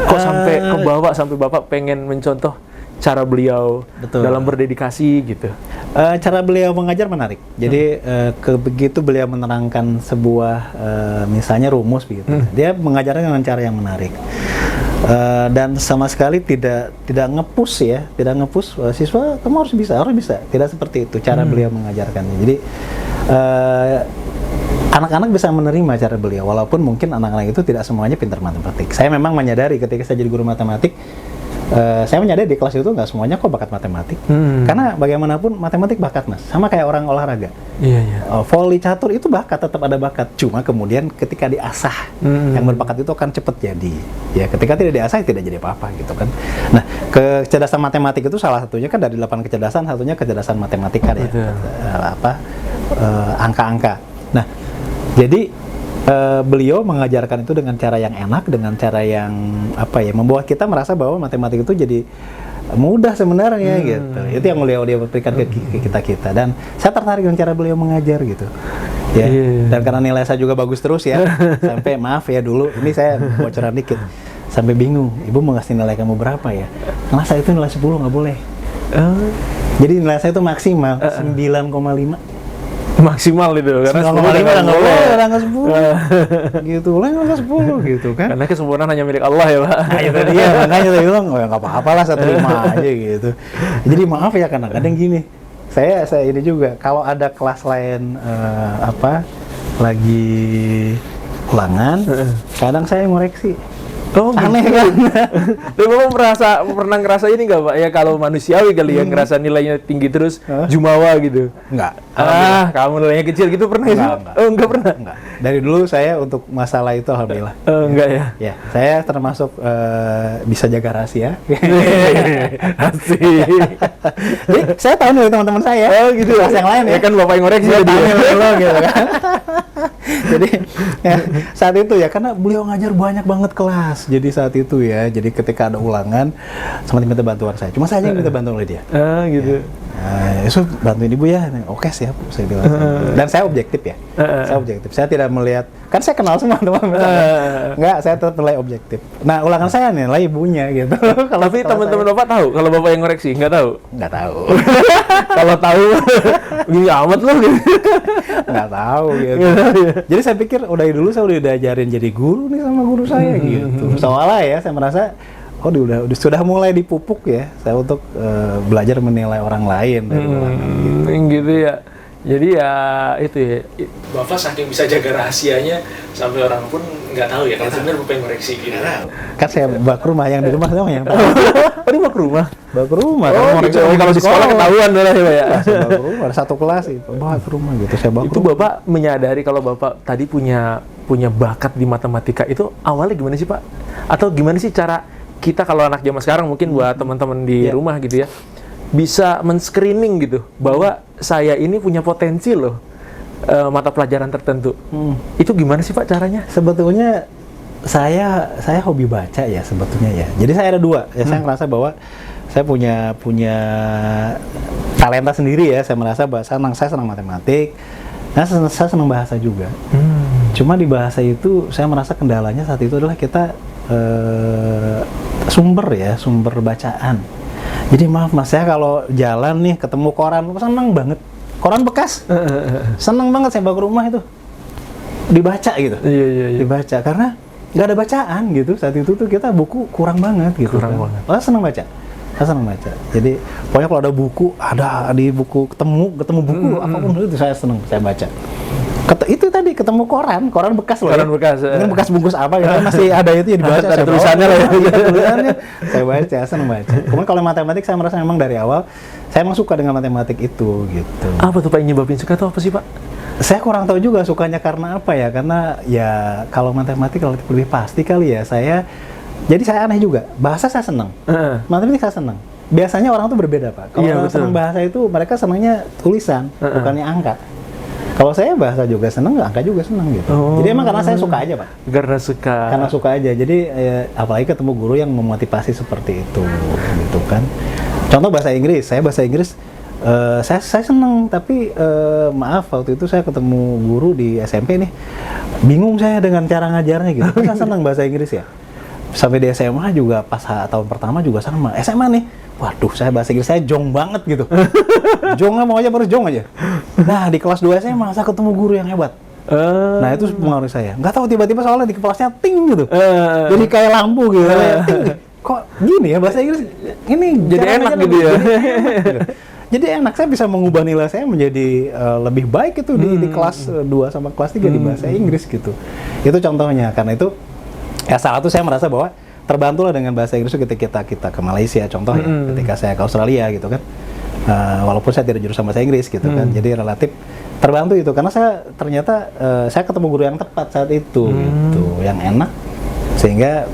Kok sampai ke bawah sampai Bapak pengen mencontoh cara beliau dalam berdedikasi gitu? Cara beliau mengajar menarik. Jadi begitu beliau menerangkan sebuah misalnya rumus begitu, dia mengajarnya dengan cara yang menarik. Dan sama sekali tidak nge-push ya, tidak nge-push siswa kamu harus bisa. Tidak seperti itu cara beliau mengajarkannya. Jadi anak-anak bisa menerima cara beliau, walaupun mungkin anak-anak itu tidak semuanya pintar matematik. Saya memang menyadari ketika saya jadi guru matematik, saya menyadari di kelas itu nggak semuanya kok bakat matematik. Karena bagaimanapun matematik bakat, Mas. Sama kayak orang olahraga. Voli, catur itu bakat, tetap ada bakat. Cuma kemudian ketika diasah, yang berbakat itu akan cepat jadi. Ya, ketika tidak diasah tidak jadi apa-apa gitu kan. Nah, kecerdasan matematik itu salah satunya kan dari 8 kecerdasan, satunya kecerdasan matematika ya. Angka-angka. Nah, jadi beliau mengajarkan itu dengan cara yang enak, dengan cara yang membuat kita merasa bahwa matematik itu jadi mudah sebenarnya gitu. Itu yang beliau berikan ke kita. Dan saya tertarik dengan cara beliau mengajar gitu. Ya. Dan karena nilai saya juga bagus terus ya. Sampai maaf ya dulu, ini saya bocoran dikit. Sampai bingung, Ibu mau ngasih nilai kamu berapa ya? Karena saya itu nilai 10 nggak boleh. Jadi nilai saya itu maksimal 9,5. Maksimal itu karena 9,5 nggak boleh, nggak 10 gitu, nggak 10 gitu kan. Karena kesempurnaan hanya milik Allah ya Pak. Nah itu dia, makanya saya bilang nggak apa-apa lah, saya terima aja gitu. Jadi maaf ya, kadang-kadang gini, saya ini juga kalau ada kelas lain lagi ulangan, kadang saya ngoreksi. Oh, aneh kan? Tapi Bapak pernah ngerasa ini nggak Pak? Ya kalau manusiawi kali yang ngerasa nilainya tinggi terus jumawa gitu. Enggak. Kamu nilainya kecil gitu pernah sih? Enggak. Oh, enggak pernah? Enggak. dari dulu saya untuk masalah itu alhamdulillah. Enggak ya? Ya, saya termasuk bisa jaga rahasia. Asik. Jadi saya tahu dari teman-teman saya. Oh gitu. Kelas yang lain ya. Kan bapak yang ngoreksi Dia tadi. tahu lo gitu kan. Jadi ya, saat itu ya karena beliau ngajar banyak banget kelas. Jadi saat itu ya, jadi ketika ada ulangan sama minta bantuan saya. Cuma saya yang minta bantuan oleh dia. Gitu. Yusuf bantuin ibu ya. Oke siap, saya bilang. Dan saya objektif ya. Saya objektif. Saya tidak melihat, kan saya kenal semua teman-teman. Enggak, saya tetap nilai objektif. Nah, ulangan saya nilai ibunya gitu. Tapi teman-teman bapak tahu kalau bapak yang ngoreksi? Nggak tahu? Nggak tahu. Kalau tahu, gini amat loh gitu. Nggak tahu gitu. Jadi saya pikir dari dulu saya udah diajarin jadi guru nih sama guru saya gitu. Soalnya ya saya merasa sudah mulai dipupuk ya saya untuk belajar menilai orang lain dari ulangan gitu ya. Jadi ya itu ya. Bapak saking bisa jaga rahasianya sampai orang pun nggak tahu ya kalau sebenarnya bapak yang koreksi gitu. Kan saya bawa ke rumah, yang di rumah sama yang tahu. Tadi bawa ke rumah. Bawa ke rumah. Gitu. Kalau di sekolah ketahuan lah ya, Pak ya. Bawa ke rumah, ada satu kelas itu. Bawa ke rumah gitu. Saya bawa ke Itu rumah. bapak menyadari kalau bapak tadi punya bakat di matematika itu awalnya gimana sih Pak? Atau gimana sih cara kita kalau anak zaman sekarang mungkin buat teman-teman di rumah gitu ya bisa men-screening gitu bahwa saya ini punya potensi loh mata pelajaran tertentu. Itu gimana sih Pak caranya? Sebetulnya saya hobi baca ya sebetulnya ya. Jadi saya ada dua. Ya saya ngerasa bahwa saya punya talenta sendiri ya. Saya merasa bahwa saya senang matematik. Nah, saya senang bahasa juga. Cuma di bahasa itu saya merasa kendalanya saat itu adalah kita sumber bacaan. Jadi maaf mas, saya kalau jalan nih ketemu koran, seneng banget. Koran bekas, seneng banget saya bawa ke rumah itu. Dibaca gitu. Iya. Dibaca, karena nggak ada bacaan gitu. Saat itu tuh kita buku kurang banget gitu. Kurang banget. Saya seneng baca. Jadi pokoknya kalau ada buku, ada di buku ketemu buku apapun itu saya seneng, saya baca. Itu tadi ketemu koran bekas loh. Koran bekas. Mungkin bekas bungkus apa gitu masih ada itu ya dibaca. Ada tulisannya lah ya. Tulisannya saya baca, seneng baca. Kemudian kalau matematik saya merasa memang dari awal saya emang suka dengan matematik itu gitu. Apa tuh Pak yang nyebabin suka tuh apa sih Pak? Saya kurang tahu juga sukanya karena apa ya. Karena ya kalau matematik relatif lebih pasti kali ya. Jadi saya aneh juga. Bahasa saya seneng. Matematik saya seneng. Biasanya orang tuh berbeda Pak. Kalau orang seneng bahasa itu mereka senangnya tulisan, bukannya angka. Kalau saya bahasa juga seneng, angka juga seneng gitu. Jadi emang karena saya suka aja Pak. Karena suka aja. Jadi apalagi ketemu guru yang memotivasi seperti itu, gitu kan. Contoh bahasa Inggris. Saya seneng, tapi maaf waktu itu saya ketemu guru di SMP nih, bingung saya dengan cara ngajarnya gitu. Saya seneng bahasa Inggris ya. Sampai di SMA juga pas tahun pertama juga sama. SMA nih, waduh saya bahasa Inggris saya jong banget gitu. Jongnya mau aja baru jong aja. Nah di kelas 2 SMA saya ketemu guru yang hebat. Nah itu pengaruh saya. Nggak tahu tiba-tiba soalnya di kelasnya ting gitu. Jadi kayak lampu gitu. Ting. Kok gini ya bahasa Inggris? Ini jadi enak gitu ya. Jadi enak, saya bisa mengubah nilai saya menjadi lebih baik itu di kelas 2 sama kelas 3 di bahasa Inggris gitu. Itu contohnya. Karena itu ya salah satu saya merasa bahwa terbantulah dengan bahasa Inggris ketika kita ke Malaysia contoh ya, ketika saya ke Australia gitu kan. Walaupun saya tidak jurusan bahasa Inggris gitu kan. Jadi relatif terbantu itu karena saya ternyata saya ketemu guru yang tepat saat itu gitu, yang enak sehingga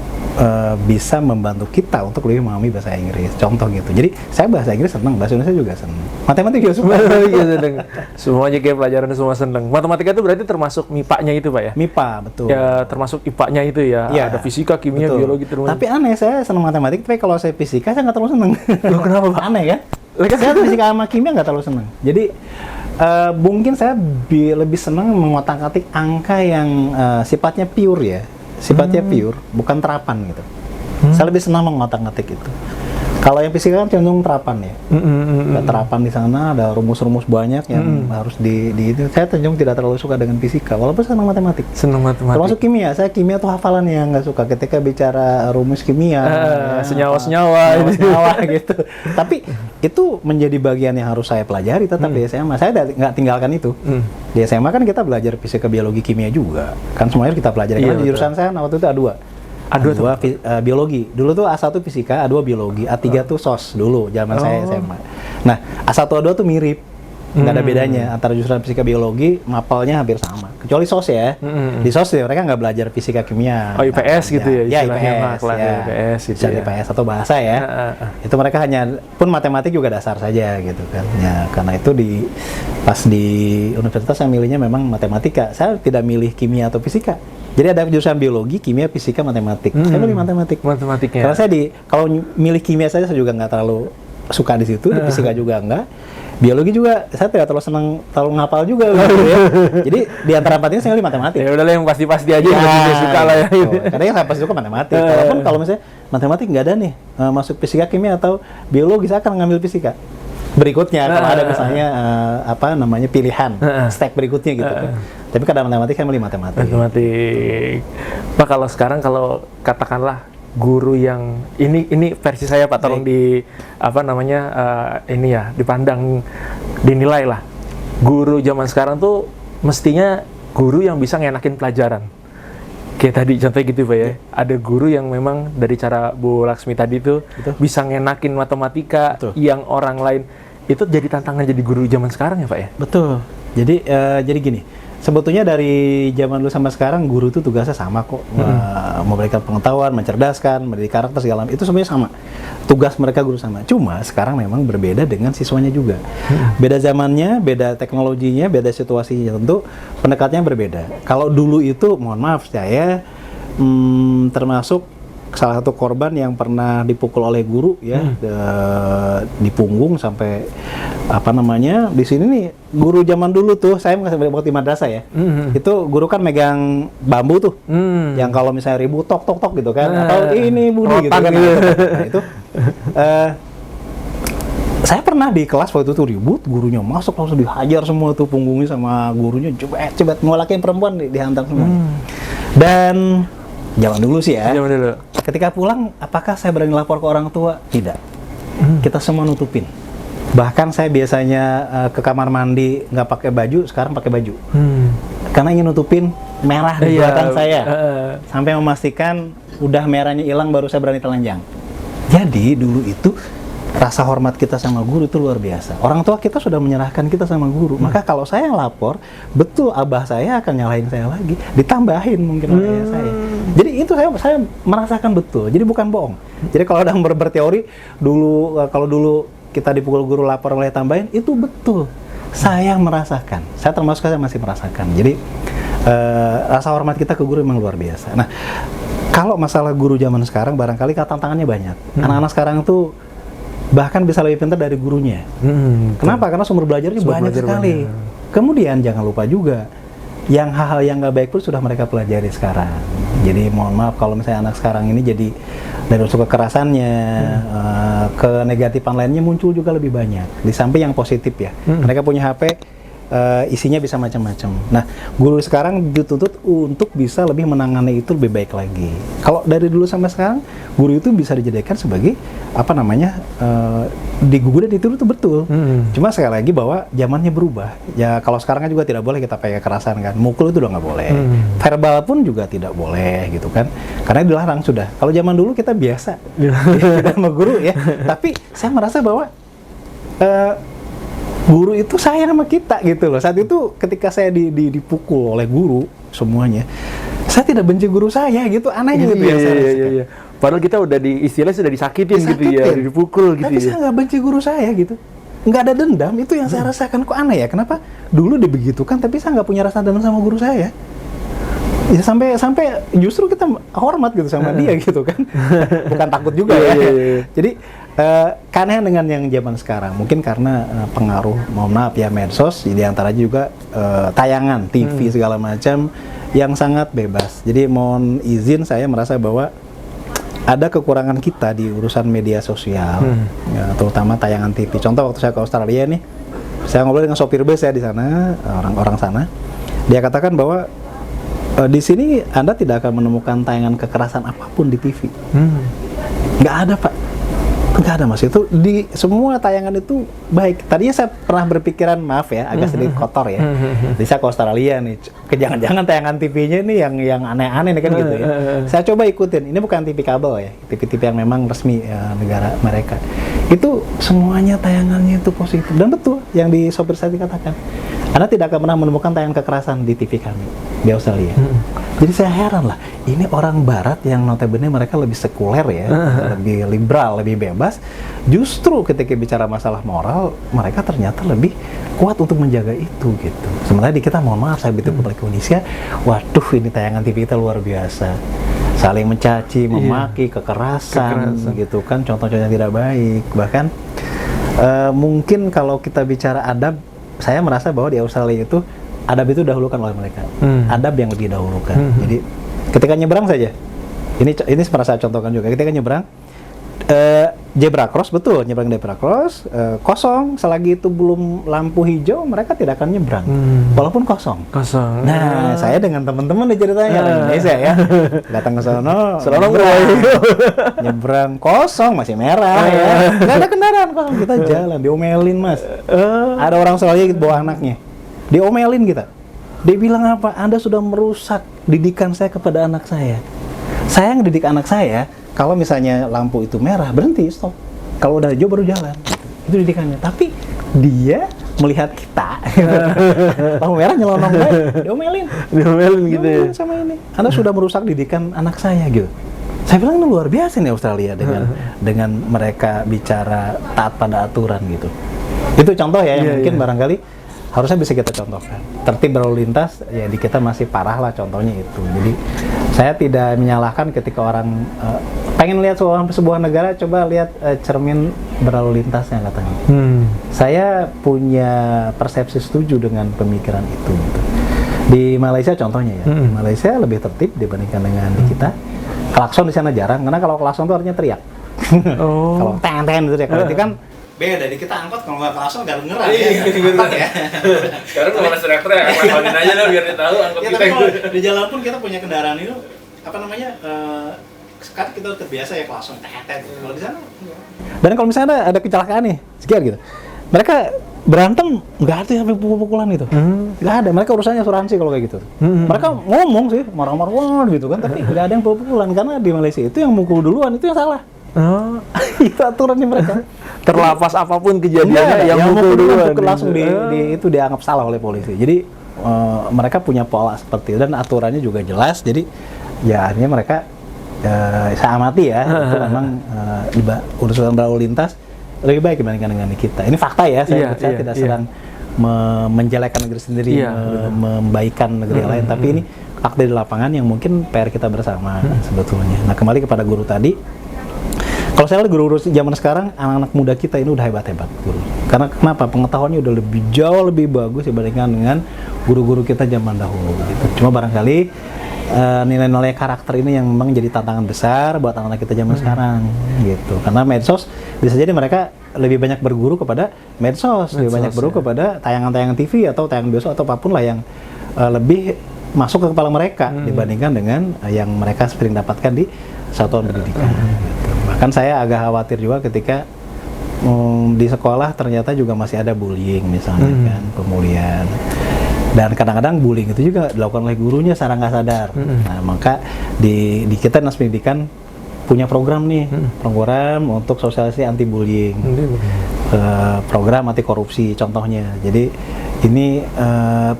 bisa membantu kita untuk lebih memahami bahasa Inggris. Contoh gitu. Jadi saya bahasa Inggris senang, bahasa Indonesia juga senang. Matematika juga suka. Semuanya kayak pelajaran semua senang. Matematika itu berarti termasuk MIPA-nya itu Pak ya? MIPA, betul. Ya termasuk IPA-nya itu ya. Ada fisika, kimia, betul. biologi terus. Tapi aneh, saya senang matematik, tapi kalau saya fisika saya nggak terlalu senang. Loh, kenapa Pak? Aneh kan? Saya fisika sama kimia nggak terlalu senang. Jadi mungkin saya lebih senang mengotak-atik angka yang sifatnya pure ya. Sifatnya pure, bukan terapan gitu. Saya lebih senang mengotak-atik itu. Kalau yang fisika kan cenderung terapan ya. Terapan di sana ada rumus-rumus banyak yang harus itu. Saya cenderung tidak terlalu suka dengan fisika, walaupun senang matematik. Senang matematik. Termasuk kimia, saya kimia tuh hafalan yang nggak suka ketika bicara rumus kimia. Senyawa-senyawa gitu. Tapi itu menjadi bagian yang harus saya pelajari tetap di SMA. Saya nggak tinggalkan itu. Di SMA kan kita belajar fisika, biologi, kimia juga. Kan semuanya kita pelajari. Karena di jurusan saya waktu itu A2. A2 biologi. Dulu tuh A1 fisika, A2 biologi, A3 tuh SOS dulu zaman saya SMA. Nah, A1 A2 tuh mirip. Nggak ada bedanya antara jurusan fisika biologi, mapelnya hampir sama. Kecuali SOS ya. Di SOS ya mereka nggak belajar fisika kimia. Oh, IPS gitu ya? Ya, IPS, ya. IPS gitu ya. IPS atau bahasa ya. Itu mereka hanya, pun matematik juga dasar saja gitu kan. Ya, karena itu pas di universitas saya milihnya memang matematika. Saya tidak milih kimia atau fisika. Jadi ada jurusan biologi, kimia, fisika, matematik. Saya milih matematik. Matematiknya. Karena saya kalau milih kimia saya juga nggak terlalu suka di situ, di fisika juga enggak. Biologi juga saya tidak terlalu ngapal juga gitu ya. Jadi di antara empat ini saya milih matematik. Ya udahlah yang pasti-pasti aja yang saya suka lah ya. Karena yang saya pasti suka matematik. Walaupun kalau misalnya matematik nggak ada nih masuk fisika, kimia atau biologi, saya akan ngambil fisika. Berikutnya kalau ada misalnya pilihan step berikutnya gitu kan. Tapi kadang matematik saya milih matematik. Matematik. Pak, kalau sekarang kalau katakanlah guru yang ini versi saya Pak, tolong dipandang, dinilai lah. Guru zaman sekarang tuh mestinya guru yang bisa ngenakin pelajaran. Kayak tadi contohnya gitu Pak ya. Ada guru yang memang dari cara Bu Laksmi tadi tuh bisa ngenakin matematika yang orang lain itu jadi tantangan jadi guru zaman sekarang ya Pak ya. Betul. Jadi gini. Sebetulnya dari zaman dulu sampai sekarang guru itu tugasnya sama kok, memberikan pengetahuan, mencerdaskan, mendidik karakter segala macam, itu semuanya sama. Tugas mereka guru sama. Cuma sekarang memang berbeda dengan siswanya juga. Beda zamannya, beda teknologinya, beda situasinya, tentu pendekatannya berbeda. Kalau dulu itu, mohon maaf saya termasuk salah satu korban yang pernah dipukul oleh guru ya, di punggung sampai di sini nih. Guru zaman dulu tuh saya waktu di madrasah ya, itu guru kan megang bambu tuh, yang kalau misalnya ribut tok gitu kan, atau ini Budi gitu kan. Nah, itu saya pernah di kelas waktu itu ribut, gurunya masuk langsung dihajar semua tuh punggungnya sama gurunya, coba mau laki perempuan dihantam semua. Dan zaman dulu sih ya. Zaman dulu. Ketika pulang, apakah saya berani lapor ke orang tua? Tidak. Kita semua nutupin. Bahkan saya biasanya ke kamar mandi nggak pakai baju, sekarang pakai baju. Karena ingin nutupin merah di belakang saya. Sampai memastikan udah merahnya hilang baru saya berani telanjang. Jadi dulu itu rasa hormat kita sama guru itu luar biasa. Orang tua kita sudah menyerahkan kita sama guru. Maka kalau saya lapor, betul abah saya akan nyalahin saya lagi, ditambahin mungkin oleh ayah saya. Jadi itu saya merasakan betul. Jadi bukan bohong. Jadi kalau ada berteori dulu, kalau dulu kita dipukul guru lapor oleh tambahin, itu betul. Saya merasakan. Saya termasuk saya masih merasakan. Jadi rasa hormat kita ke guru memang luar biasa. Nah, kalau masalah guru zaman sekarang barangkali tantangannya banyak. Anak-anak sekarang itu bahkan bisa lebih pintar dari gurunya. Kenapa? Karena sumber belajarnya banyak sekali. Kemudian jangan lupa juga, yang hal-hal yang nggak baik pun sudah mereka pelajari sekarang. Jadi mohon maaf kalau misalnya anak sekarang ini jadi dari unsur kekerasannya, ke negatifan lainnya muncul juga lebih banyak. Di samping yang positif ya, mereka punya HP, isinya bisa macam-macam. Nah, guru sekarang dituntut untuk bisa lebih menangani itu lebih baik lagi. Kalau dari dulu sampai sekarang, guru itu bisa dijadikan sebagai digugu dan ditiru itu betul. Cuma sekali lagi bahwa zamannya berubah. Ya kalau sekarang kan juga tidak boleh kita pakai kekerasan kan. Mukul itu udah nggak boleh. Verbal pun juga tidak boleh gitu kan. Karena dilarang sudah. Kalau zaman dulu kita biasa sama guru ya. Tapi saya merasa bahwa guru itu sayang sama kita gitu loh. Saat itu ketika saya dipukul oleh guru semuanya, saya tidak benci guru saya gitu, anehnya gitu ya. Iya. Padahal kita udah istilahnya sudah disakitin gitu ya, dipukul gitu. Tapi saya nggak benci guru saya gitu, nggak ada dendam. Itu yang saya rasakan, kok aneh ya. Kenapa dulu dibegitukan tapi saya nggak punya rasa dendam sama guru saya? Ya sampai justru kita hormat gitu sama dia gitu kan. Bukan takut juga ya. Jadi karena dengan yang zaman sekarang mungkin karena pengaruh, mohon maaf ya, medsos, di antaranya juga tayangan TV segala macam yang sangat bebas. Jadi mohon izin, saya merasa bahwa ada kekurangan kita di urusan media sosial, ya, terutama tayangan TV. Contoh waktu saya ke Australia nih, saya ngobrol dengan sopir bus ya di sana, orang-orang sana, dia katakan bahwa di sini Anda tidak akan menemukan tayangan kekerasan apapun di TV. Nggak ada, Pak. Nggak ada Mas, itu di semua tayangan itu baik. Tadinya saya pernah berpikiran, maaf ya, agak sedikit kotor ya. Jadi saya ke Australia nih, jangan-jangan tayangan TV-nya ini yang aneh-aneh nih kan gitu ya. Saya coba ikutin, ini bukan TV kabel ya, TV-TV yang memang resmi negara mereka. Itu semuanya tayangannya itu positif, dan betul yang di sopir saya dikatakan. Anda tidak akan pernah menemukan tayangan kekerasan di TV kami di Australia. Jadi saya heran lah, ini orang Barat yang notabene mereka lebih sekuler ya, lebih liberal, lebih bebas. Justru ketika bicara masalah moral, mereka ternyata lebih kuat untuk menjaga itu gitu. Sementara di kita, mohon maaf, saya begitu Republik Indonesia, waduh ini tayangan TV kita luar biasa. Saling mencaci, memaki, kekerasan gitu kan, contoh-contoh yang tidak baik. Bahkan mungkin kalau kita bicara adab, saya merasa bahwa di Australia itu adab itu didahulukan oleh mereka. Adab yang lebih didahulukan. Jadi ketika nyebrang saja, ini pernah saya contohkan juga. Ketika nyebrang zebra cross, betul, nyebrang zebra cross kosong, selagi itu belum lampu hijau mereka tidak akan nyebrang, walaupun kosong. Nah, saya dengan teman-teman di ceritanya Indonesia ya, datang ke sono, nyebrang kosong, masih merah ya, nggak ada kendaraan kosong, kita jalan, diomelin Mas. Ada orang Australia bawa anaknya, diomelin kita. Dia bilang apa? Anda sudah merusak didikan saya kepada anak saya. Saya ngedidik anak saya, kalau misalnya lampu itu merah, berhenti, stop. Kalau udah hijau baru jalan. Itu didikannya. Tapi dia melihat kita, lampu merah nyelonong baik, diomelin gitu ya. Sama ini. Anda sudah merusak didikan anak saya gitu. Saya bilang ini luar biasa nih Australia dengan mereka bicara taat pada aturan gitu. Itu contoh ya yang mungkin barangkali harusnya bisa kita contohkan. Tertib berlalu lintas ya di kita masih parah lah, contohnya itu. Jadi saya tidak menyalahkan ketika orang pengen lihat sebuah negara, coba lihat cermin berlalu lintasnya katanya. Saya punya persepsi setuju dengan pemikiran itu gitu. Di Malaysia contohnya ya, di Malaysia lebih tertib dibandingkan dengan di kita. Klakson di sana jarang, karena kalau klakson itu artinya teriak. Kalau ten-ten gitu ya, kalau itu kan beda. Di kita angkot kalau nggak klakson nggak dengeran ya. Sekarang kalau ada teriak-teriak, klasonin aja lah biar dia tahu angkot ya, kita. tapi kalau di jalan pun kita punya kendaraan itu apa namanya? Sekarang kita terbiasa ya klakson ten-ten. Kalau di sana dan kalau misalnya ada kecelakaan nih, sekian gitu. Mereka berantem nggak ada sampai pukul-pukulan gitu, nggak ada. Mereka urusannya asuransi kalau kayak gitu. Mereka ngomong sih marah-marah gitu kan, tapi nggak ada yang pukul-pukulan karena di Malaysia itu yang mukul duluan itu yang salah. Itu aturannya mereka. Terlepas apapun kejadiannya, yang mukul duluan langsung itu dianggap salah oleh polisi. Jadi mereka punya pola seperti itu dan aturannya juga jelas. Jadi ya akhirnya mereka saya amati ya, itu memang urusan berlalu lintas lebih baik dibandingkan dengan kita. Ini fakta ya, saya tidak sedang menjelekkan negeri sendiri, membaikkan negeri lain, tapi ini fakta di lapangan yang mungkin PR kita bersama sebetulnya. Nah, kembali kepada guru tadi, kalau saya lihat guru-guru zaman sekarang, anak-anak muda kita ini udah hebat-hebat guru. Karena kenapa? Pengetahuannya udah jauh lebih bagus dibandingkan dengan guru-guru kita zaman dahulu gitu. Cuma barangkali nilai-nilai karakter ini yang memang jadi tantangan besar buat anak-anak kita zaman sekarang gitu. Karena medsos bisa jadi mereka lebih banyak berguru kepada medsos, lebih banyak berguru kepada tayangan-tayangan TV atau tayangan biasa atau apapun lah yang lebih masuk ke kepala mereka dibandingkan dengan yang mereka sering dapatkan di satuan pendidikan gitu. Bahkan saya agak khawatir juga ketika di sekolah ternyata juga masih ada bullying misalnya kan, pembulian. Dan kadang-kadang bullying itu juga dilakukan oleh gurunya secara nggak sadar. Nah, maka di kita Dinas Pendidikan punya program nih, program untuk sosialisasi anti bullying, program anti korupsi contohnya. Jadi ini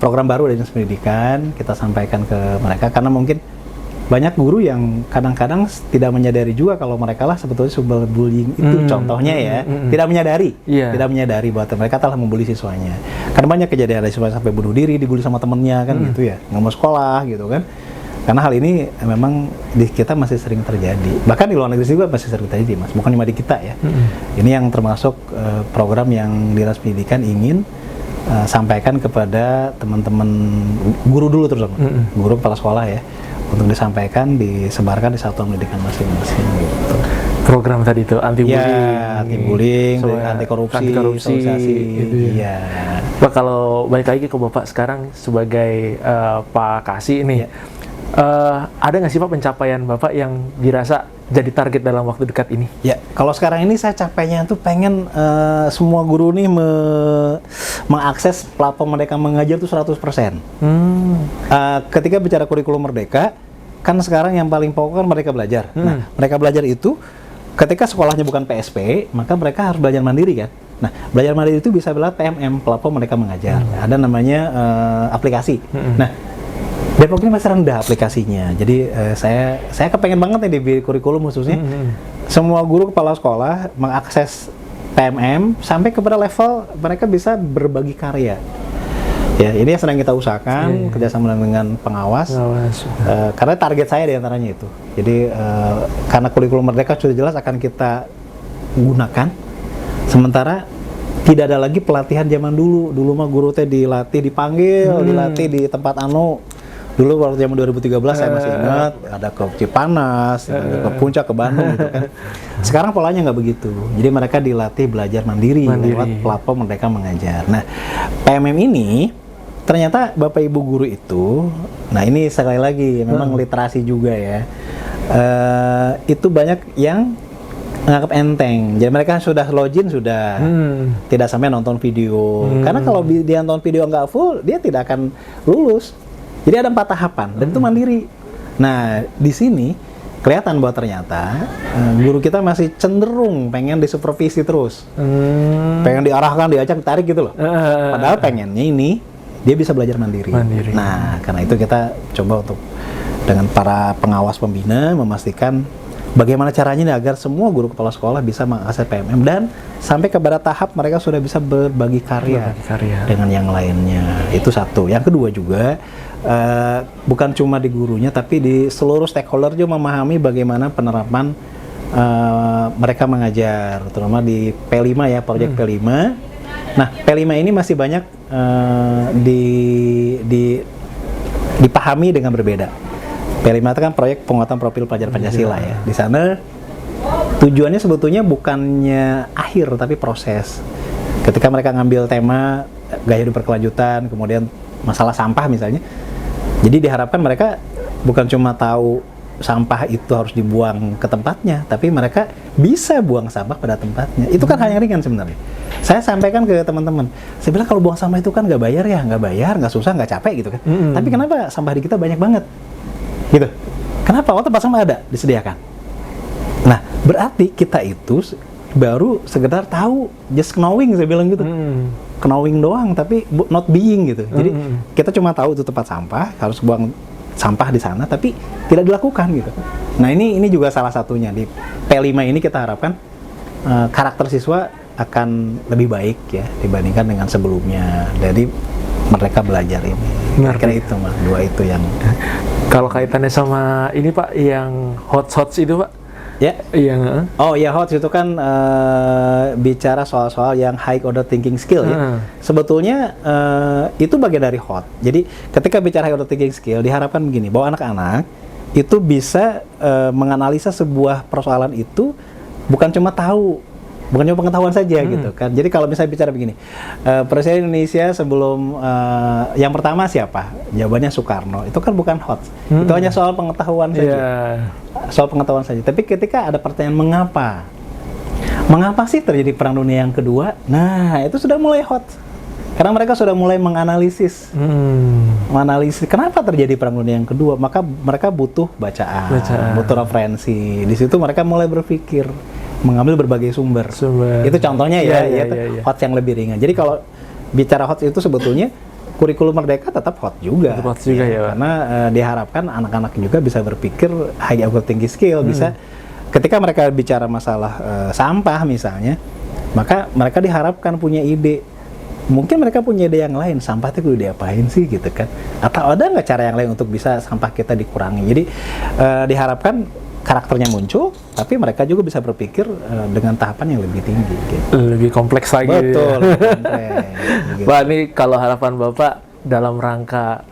program baru dari Dinas Pendidikan, kita sampaikan ke mereka karena mungkin banyak guru yang kadang-kadang tidak menyadari juga kalau mereka lah sebetulnya sumber bullying itu contohnya ya, tidak menyadari bahwa mereka telah membuli siswanya. Karena banyak kejadian ada siswa sampai bunuh diri, dibully sama temennya kan gitu ya, nggak mau sekolah gitu kan. Karena hal ini memang di kita masih sering terjadi. Bahkan di luar negeri juga masih sering terjadi, Mas. Bukan cuma di kita ya. Ini yang termasuk program yang Dinas Pendidikan ingin sampaikan kepada teman-teman guru dulu terutama, guru kepala sekolah ya. Untuk disampaikan, disebarkan di satuan pendidikan masing-masing gitu. Program tadi itu anti-bullying, anti-bullying, anti-korupsi, sosialisasi gitu ya. Pak, kalau balik lagi ke Bapak sekarang sebagai Pak Kasih ini, ada nggak sih Pak pencapaian Bapak yang dirasa jadi target dalam waktu dekat ini? Ya, kalau sekarang ini saya capeknya tuh pengen semua guru nih mengakses platform Merdeka Mengajar tuh 100%. Ketika bicara kurikulum Merdeka, kan sekarang yang paling pokok kan Merdeka Belajar. Nah, Merdeka Belajar itu ketika sekolahnya bukan PSP, maka mereka harus belajar mandiri kan. Nah, belajar mandiri itu bisa lewat PMM, platform Merdeka Mengajar. Ada namanya aplikasi. Nah, Depok ini masih rendah aplikasinya, jadi saya kepengen banget nih di kurikulum khususnya semua guru kepala sekolah mengakses PMM sampai kepada level mereka bisa berbagi karya. Ya, ini yang sedang kita usahakan kerjasama dengan pengawas. Karena target saya diantaranya itu. Jadi karena kurikulum Merdeka sudah jelas akan kita gunakan, sementara tidak ada lagi pelatihan zaman dulu. Dulu mah guru teh dipanggil, dilatih di tempat dulu waktu zaman 2013 saya masih ingat ada ke Cipanas, ke Puncak, ke Bandung gitu kan. Sekarang polanya nggak begitu. Jadi mereka dilatih belajar mandiri lewat platform Merdeka Mengajar. Nah, PMM ini ternyata Bapak Ibu guru itu, nah ini sekali lagi memang literasi juga ya. Itu banyak yang menganggap enteng. Jadi mereka sudah login sudah tidak sampai nonton video. Karena kalau dia nonton video nggak full, dia tidak akan lulus. Jadi ada 4 tahapan dan itu mandiri. Nah, di sini kelihatan bahwa ternyata guru kita masih cenderung pengen disupervisi terus. Pengen diarahkan, diajak, ditarik gitu loh. Padahal pengennya ini dia bisa belajar mandiri. Nah, karena itu kita coba untuk dengan para pengawas pembina memastikan bagaimana caranya nih agar semua guru kepala sekolah bisa mengakses PMM dan sampai kepada tahap mereka sudah bisa berbagi karya dengan yang lainnya. Itu satu. Yang kedua juga bukan cuma di gurunya tapi di seluruh stakeholder juga memahami bagaimana penerapan mereka mengajar, terutama di P5 ya, proyek P5. Nah, P5 ini masih banyak dipahami dengan berbeda. P5 itu kan proyek penguatan profil pelajar Pancasila ya. Di sana tujuannya sebetulnya bukannya akhir tapi proses. Ketika mereka ngambil tema gaya hidup berkelanjutan, kemudian masalah sampah misalnya. Jadi diharapkan mereka bukan cuma tahu sampah itu harus dibuang ke tempatnya, tapi mereka bisa buang sampah pada tempatnya. Itu kan hal yang ringan sebenarnya. Saya sampaikan ke teman-teman, saya bilang kalau buang sampah itu kan nggak bayar, nggak susah, nggak capek gitu kan. Tapi kenapa sampah di kita banyak banget? Gitu. Kenapa? Oh, tempat sampah ada, disediakan. Nah, berarti kita itu baru sekedar tahu, just knowing, saya bilang gitu. Knowing doang, tapi not being gitu. Jadi kita cuma tahu itu tempat sampah, harus buang sampah di sana, tapi tidak dilakukan gitu. Nah, ini juga salah satunya di P5 ini kita harapkan karakter siswa akan lebih baik ya dibandingkan dengan sebelumnya. Jadi mereka belajar ini. Kira-kira itu Mas, 2 itu yang. Kalau kaitannya sama ini Pak, yang HOTS itu Pak? Ya. Iya. Oh ya, HOTS itu kan bicara soal-soal yang high order thinking skill ya. Sebetulnya itu bagian dari HOT. Jadi ketika bicara high order thinking skill diharapkan begini, bahwa anak-anak itu bisa menganalisa sebuah persoalan itu bukan cuma pengetahuan saja gitu kan. Jadi kalau misalnya bicara begini, Presiden Indonesia sebelum yang pertama siapa? Jawabannya Soekarno. Itu kan bukan HOTS. Itu hanya soal pengetahuan saja. Soal pengetahuan saja. Tapi ketika ada pertanyaan mengapa sih terjadi Perang Dunia yang kedua? Nah, itu sudah mulai HOTS. Karena mereka sudah mulai menganalisis kenapa terjadi Perang Dunia yang kedua. Maka mereka butuh bacaan. Butuh referensi. Di situ mereka mulai berpikir, mengambil berbagai sumber. Itu contohnya ya. HOTS yang lebih ringan. Jadi kalau bicara HOTS itu sebetulnya kurikulum Merdeka tetap HOT juga. Karena diharapkan anak-anak juga bisa berpikir high order thinking skill, bisa ketika mereka bicara masalah sampah misalnya, maka mereka diharapkan punya ide. Mungkin mereka punya ide yang lain, sampah itu kudu diapain sih gitu kan? Atau ada nggak cara yang lain untuk bisa sampah kita dikurangi? Jadi diharapkan karakternya muncul, tapi mereka juga bisa berpikir dengan tahapan yang lebih tinggi. Gitu. Lebih kompleks lagi. Betul, lebih kompleks. Gitu. Pak, ini kalau harapan Bapak dalam rangka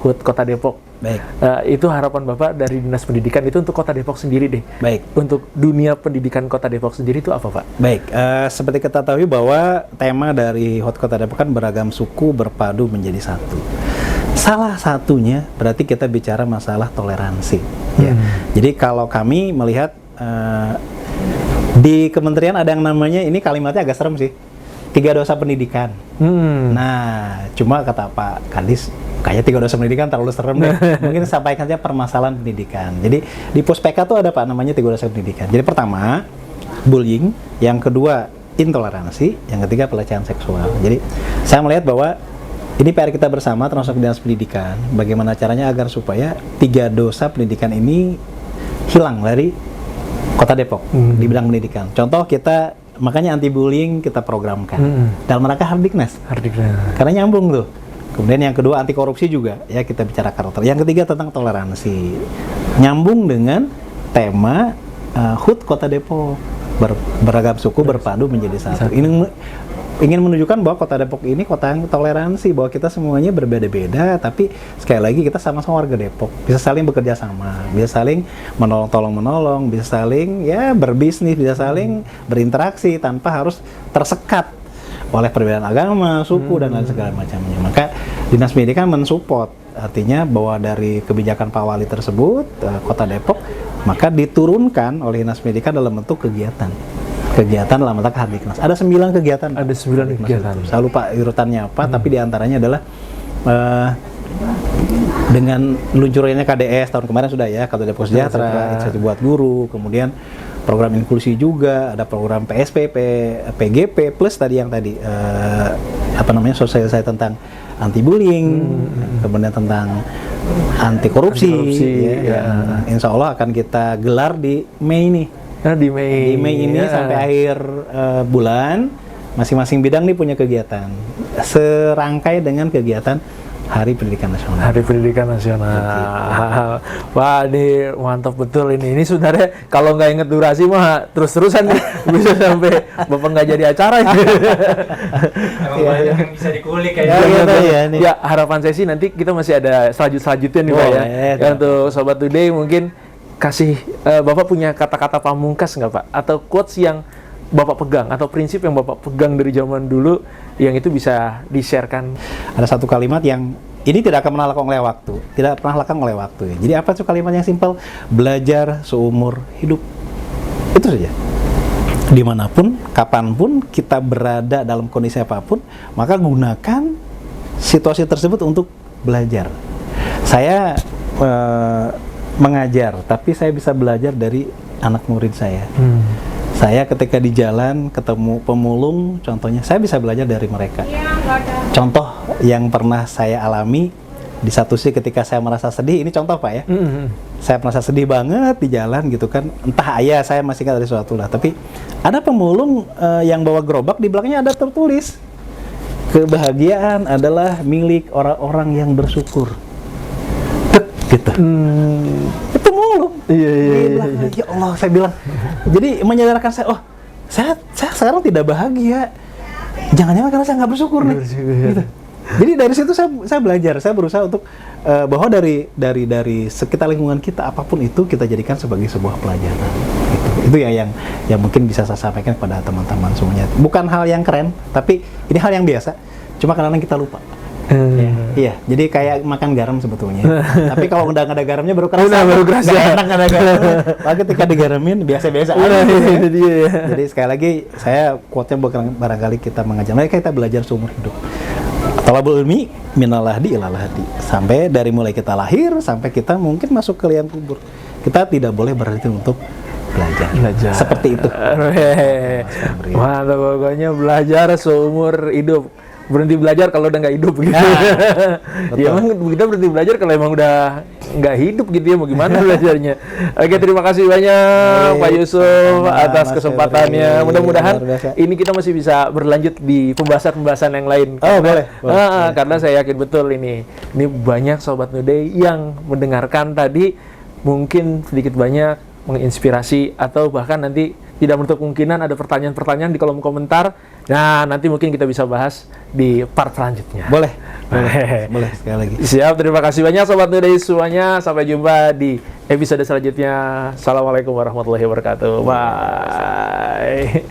HUT Kota Depok. Baik. Itu harapan Bapak dari Dinas Pendidikan itu untuk Kota Depok sendiri deh. Baik. Untuk dunia pendidikan Kota Depok sendiri itu apa Pak? Baik, seperti kita tahu bahwa tema dari HUT Kota Depok kan beragam suku berpadu menjadi satu. Salah satunya berarti kita bicara masalah toleransi. Ya. Jadi kalau kami melihat di kementerian ada yang namanya, ini kalimatnya agak serem sih, 3 dosa pendidikan. Nah, cuma kata Pak Kadis, kayaknya 3 dosa pendidikan terlalu serem deh. Mungkin sampaikan saja permasalahan pendidikan. Jadi di Puspeka tuh ada Pak namanya 3 dosa pendidikan. Jadi pertama, bullying, yang kedua intoleransi, yang ketiga pelecehan seksual. Jadi saya melihat bahwa ini PR kita bersama termasuk Dinas Pendidikan, bagaimana caranya agar supaya 3 dosa pendidikan ini hilang dari Kota Depok di bidang pendidikan. Contoh kita, makanya anti bullying kita programkan dalam rangka Hardiknas. Karena nyambung tuh. Kemudian yang kedua anti korupsi juga, ya kita bicara karakter. Yang ketiga tentang toleransi. Nyambung dengan tema HUT Kota Depok. Beragam suku berpadu menjadi satu. Ini ingin menunjukkan bahwa Kota Depok ini kota yang toleransi, bahwa kita semuanya berbeda-beda, tapi sekali lagi kita sama-sama warga Depok, bisa saling bekerja sama, bisa saling menolong, bisa saling ya berbisnis, bisa saling berinteraksi tanpa harus tersekat oleh perbedaan agama, suku dan lain segala macamnya. Maka Dinas Pendidikan mensupport, artinya bahwa dari kebijakan Pak Wali tersebut, Kota Depok, maka diturunkan oleh Dinas Pendidikan dalam bentuk kegiatan dalam bentuk Hardiknas. Ada 9 kegiatan. Ada 9 kegiatan. Saya lupa urutannya apa, tapi diantaranya adalah dengan luncurnya KDS tahun kemarin sudah ya, Kartu Depok Sejahtera, inisiatif buat guru, kemudian program inklusi juga, ada program PSPP, PGP, plus tadi yang tadi sosialisasi tentang anti bullying, kemudian tentang anti korupsi, ya. Insya Allah akan kita gelar di Mei nih. Di Mei ini sampai akhir bulan, masing-masing bidang nih punya kegiatan serangkai dengan kegiatan Hari Pendidikan Nasional. Hari Pendidikan Nasional. Wah, ini mantap betul ini. Ini sebenarnya kalau nggak inget durasi mah terus-terusan nih bisa sampai Bapak nggak jadi acara. Emang banyak yang bisa dikulik kayaknya. Ya, harapan saya sih nanti kita masih ada selanjutnya nih Pak ya. Ya. Untuk Sobat Today mungkin kasih Bapak punya kata-kata pamungkas nggak Pak? Atau quotes yang Bapak pegang atau prinsip yang Bapak pegang dari zaman dulu yang itu bisa di-sharekan? Ada satu kalimat yang ini tidak akan pernah lekang oleh waktu, tidak pernah lekang oleh waktu ya. Jadi apa tuh kalimat yang simpel? Belajar seumur hidup. Itu saja. Dimanapun, kapanpun kita berada dalam kondisi apapun, maka gunakan situasi tersebut untuk belajar. Saya mengajar, tapi saya bisa belajar dari anak murid saya. Saya ketika di jalan ketemu pemulung, contohnya, saya bisa belajar dari mereka. Contoh yang pernah saya alami, di satu sisi ketika saya merasa sedih, ini contoh Pak ya, saya merasa sedih banget di jalan gitu kan, entah ayah saya masih ingat dari sesuatu lah, tapi ada pemulung yang bawa gerobak, di belakangnya ada tertulis, kebahagiaan adalah milik orang-orang yang bersyukur. Gitu. Itu mulung. Iya. Ya Allah, saya bilang. Jadi menyadarkan saya, oh, saya sekarang tidak bahagia. Jangan-jangan karena saya nggak bersyukur nih. Gitu. Jadi dari situ saya belajar, saya berusaha untuk bahwa dari sekitar lingkungan kita apapun itu kita jadikan sebagai sebuah pelajaran. Itu ya yang mungkin bisa saya sampaikan kepada teman-teman semuanya. Bukan hal yang keren, tapi ini hal yang biasa. Cuma kadang-kadang kita lupa. Iya, jadi kayak makan garam sebetulnya. Tapi kalau udah nggak ada garamnya baru kerasa. Nggak enak nggak ada garamnya. Tapi ketika digaramin biasa-biasa aja. Jadi sekali lagi saya quote-nya barangkali kita mengajar mereka, kita belajar seumur hidup. Talabul ilmi minal lahdi ilal lahdi. Sampai dari mulai kita lahir sampai kita mungkin masuk ke liang kubur. Kita tidak boleh berhenti untuk belajar. Seperti itu. Mantap, pokoknya belajar seumur hidup. Berhenti belajar kalau udah nggak hidup gitu. Ya emang kita berhenti belajar kalau emang udah nggak hidup gitu ya, mau gimana belajarnya. Oke, terima kasih banyak Pak Yusuf atas kesempatannya. Mudah-mudahan ini kita masih bisa berlanjut di pembahasan-pembahasan yang lain. Boleh. Karena saya yakin betul ini banyak Sobat Today yang mendengarkan tadi mungkin sedikit banyak menginspirasi atau bahkan nanti tidak menutup kemungkinan ada pertanyaan-pertanyaan di kolom komentar. Nah, nanti mungkin kita bisa bahas di part selanjutnya. Boleh sekali lagi. Siap, terima kasih banyak Sobat Today semuanya. Sampai jumpa di episode selanjutnya. Assalamualaikum warahmatullahi wabarakatuh. Bye.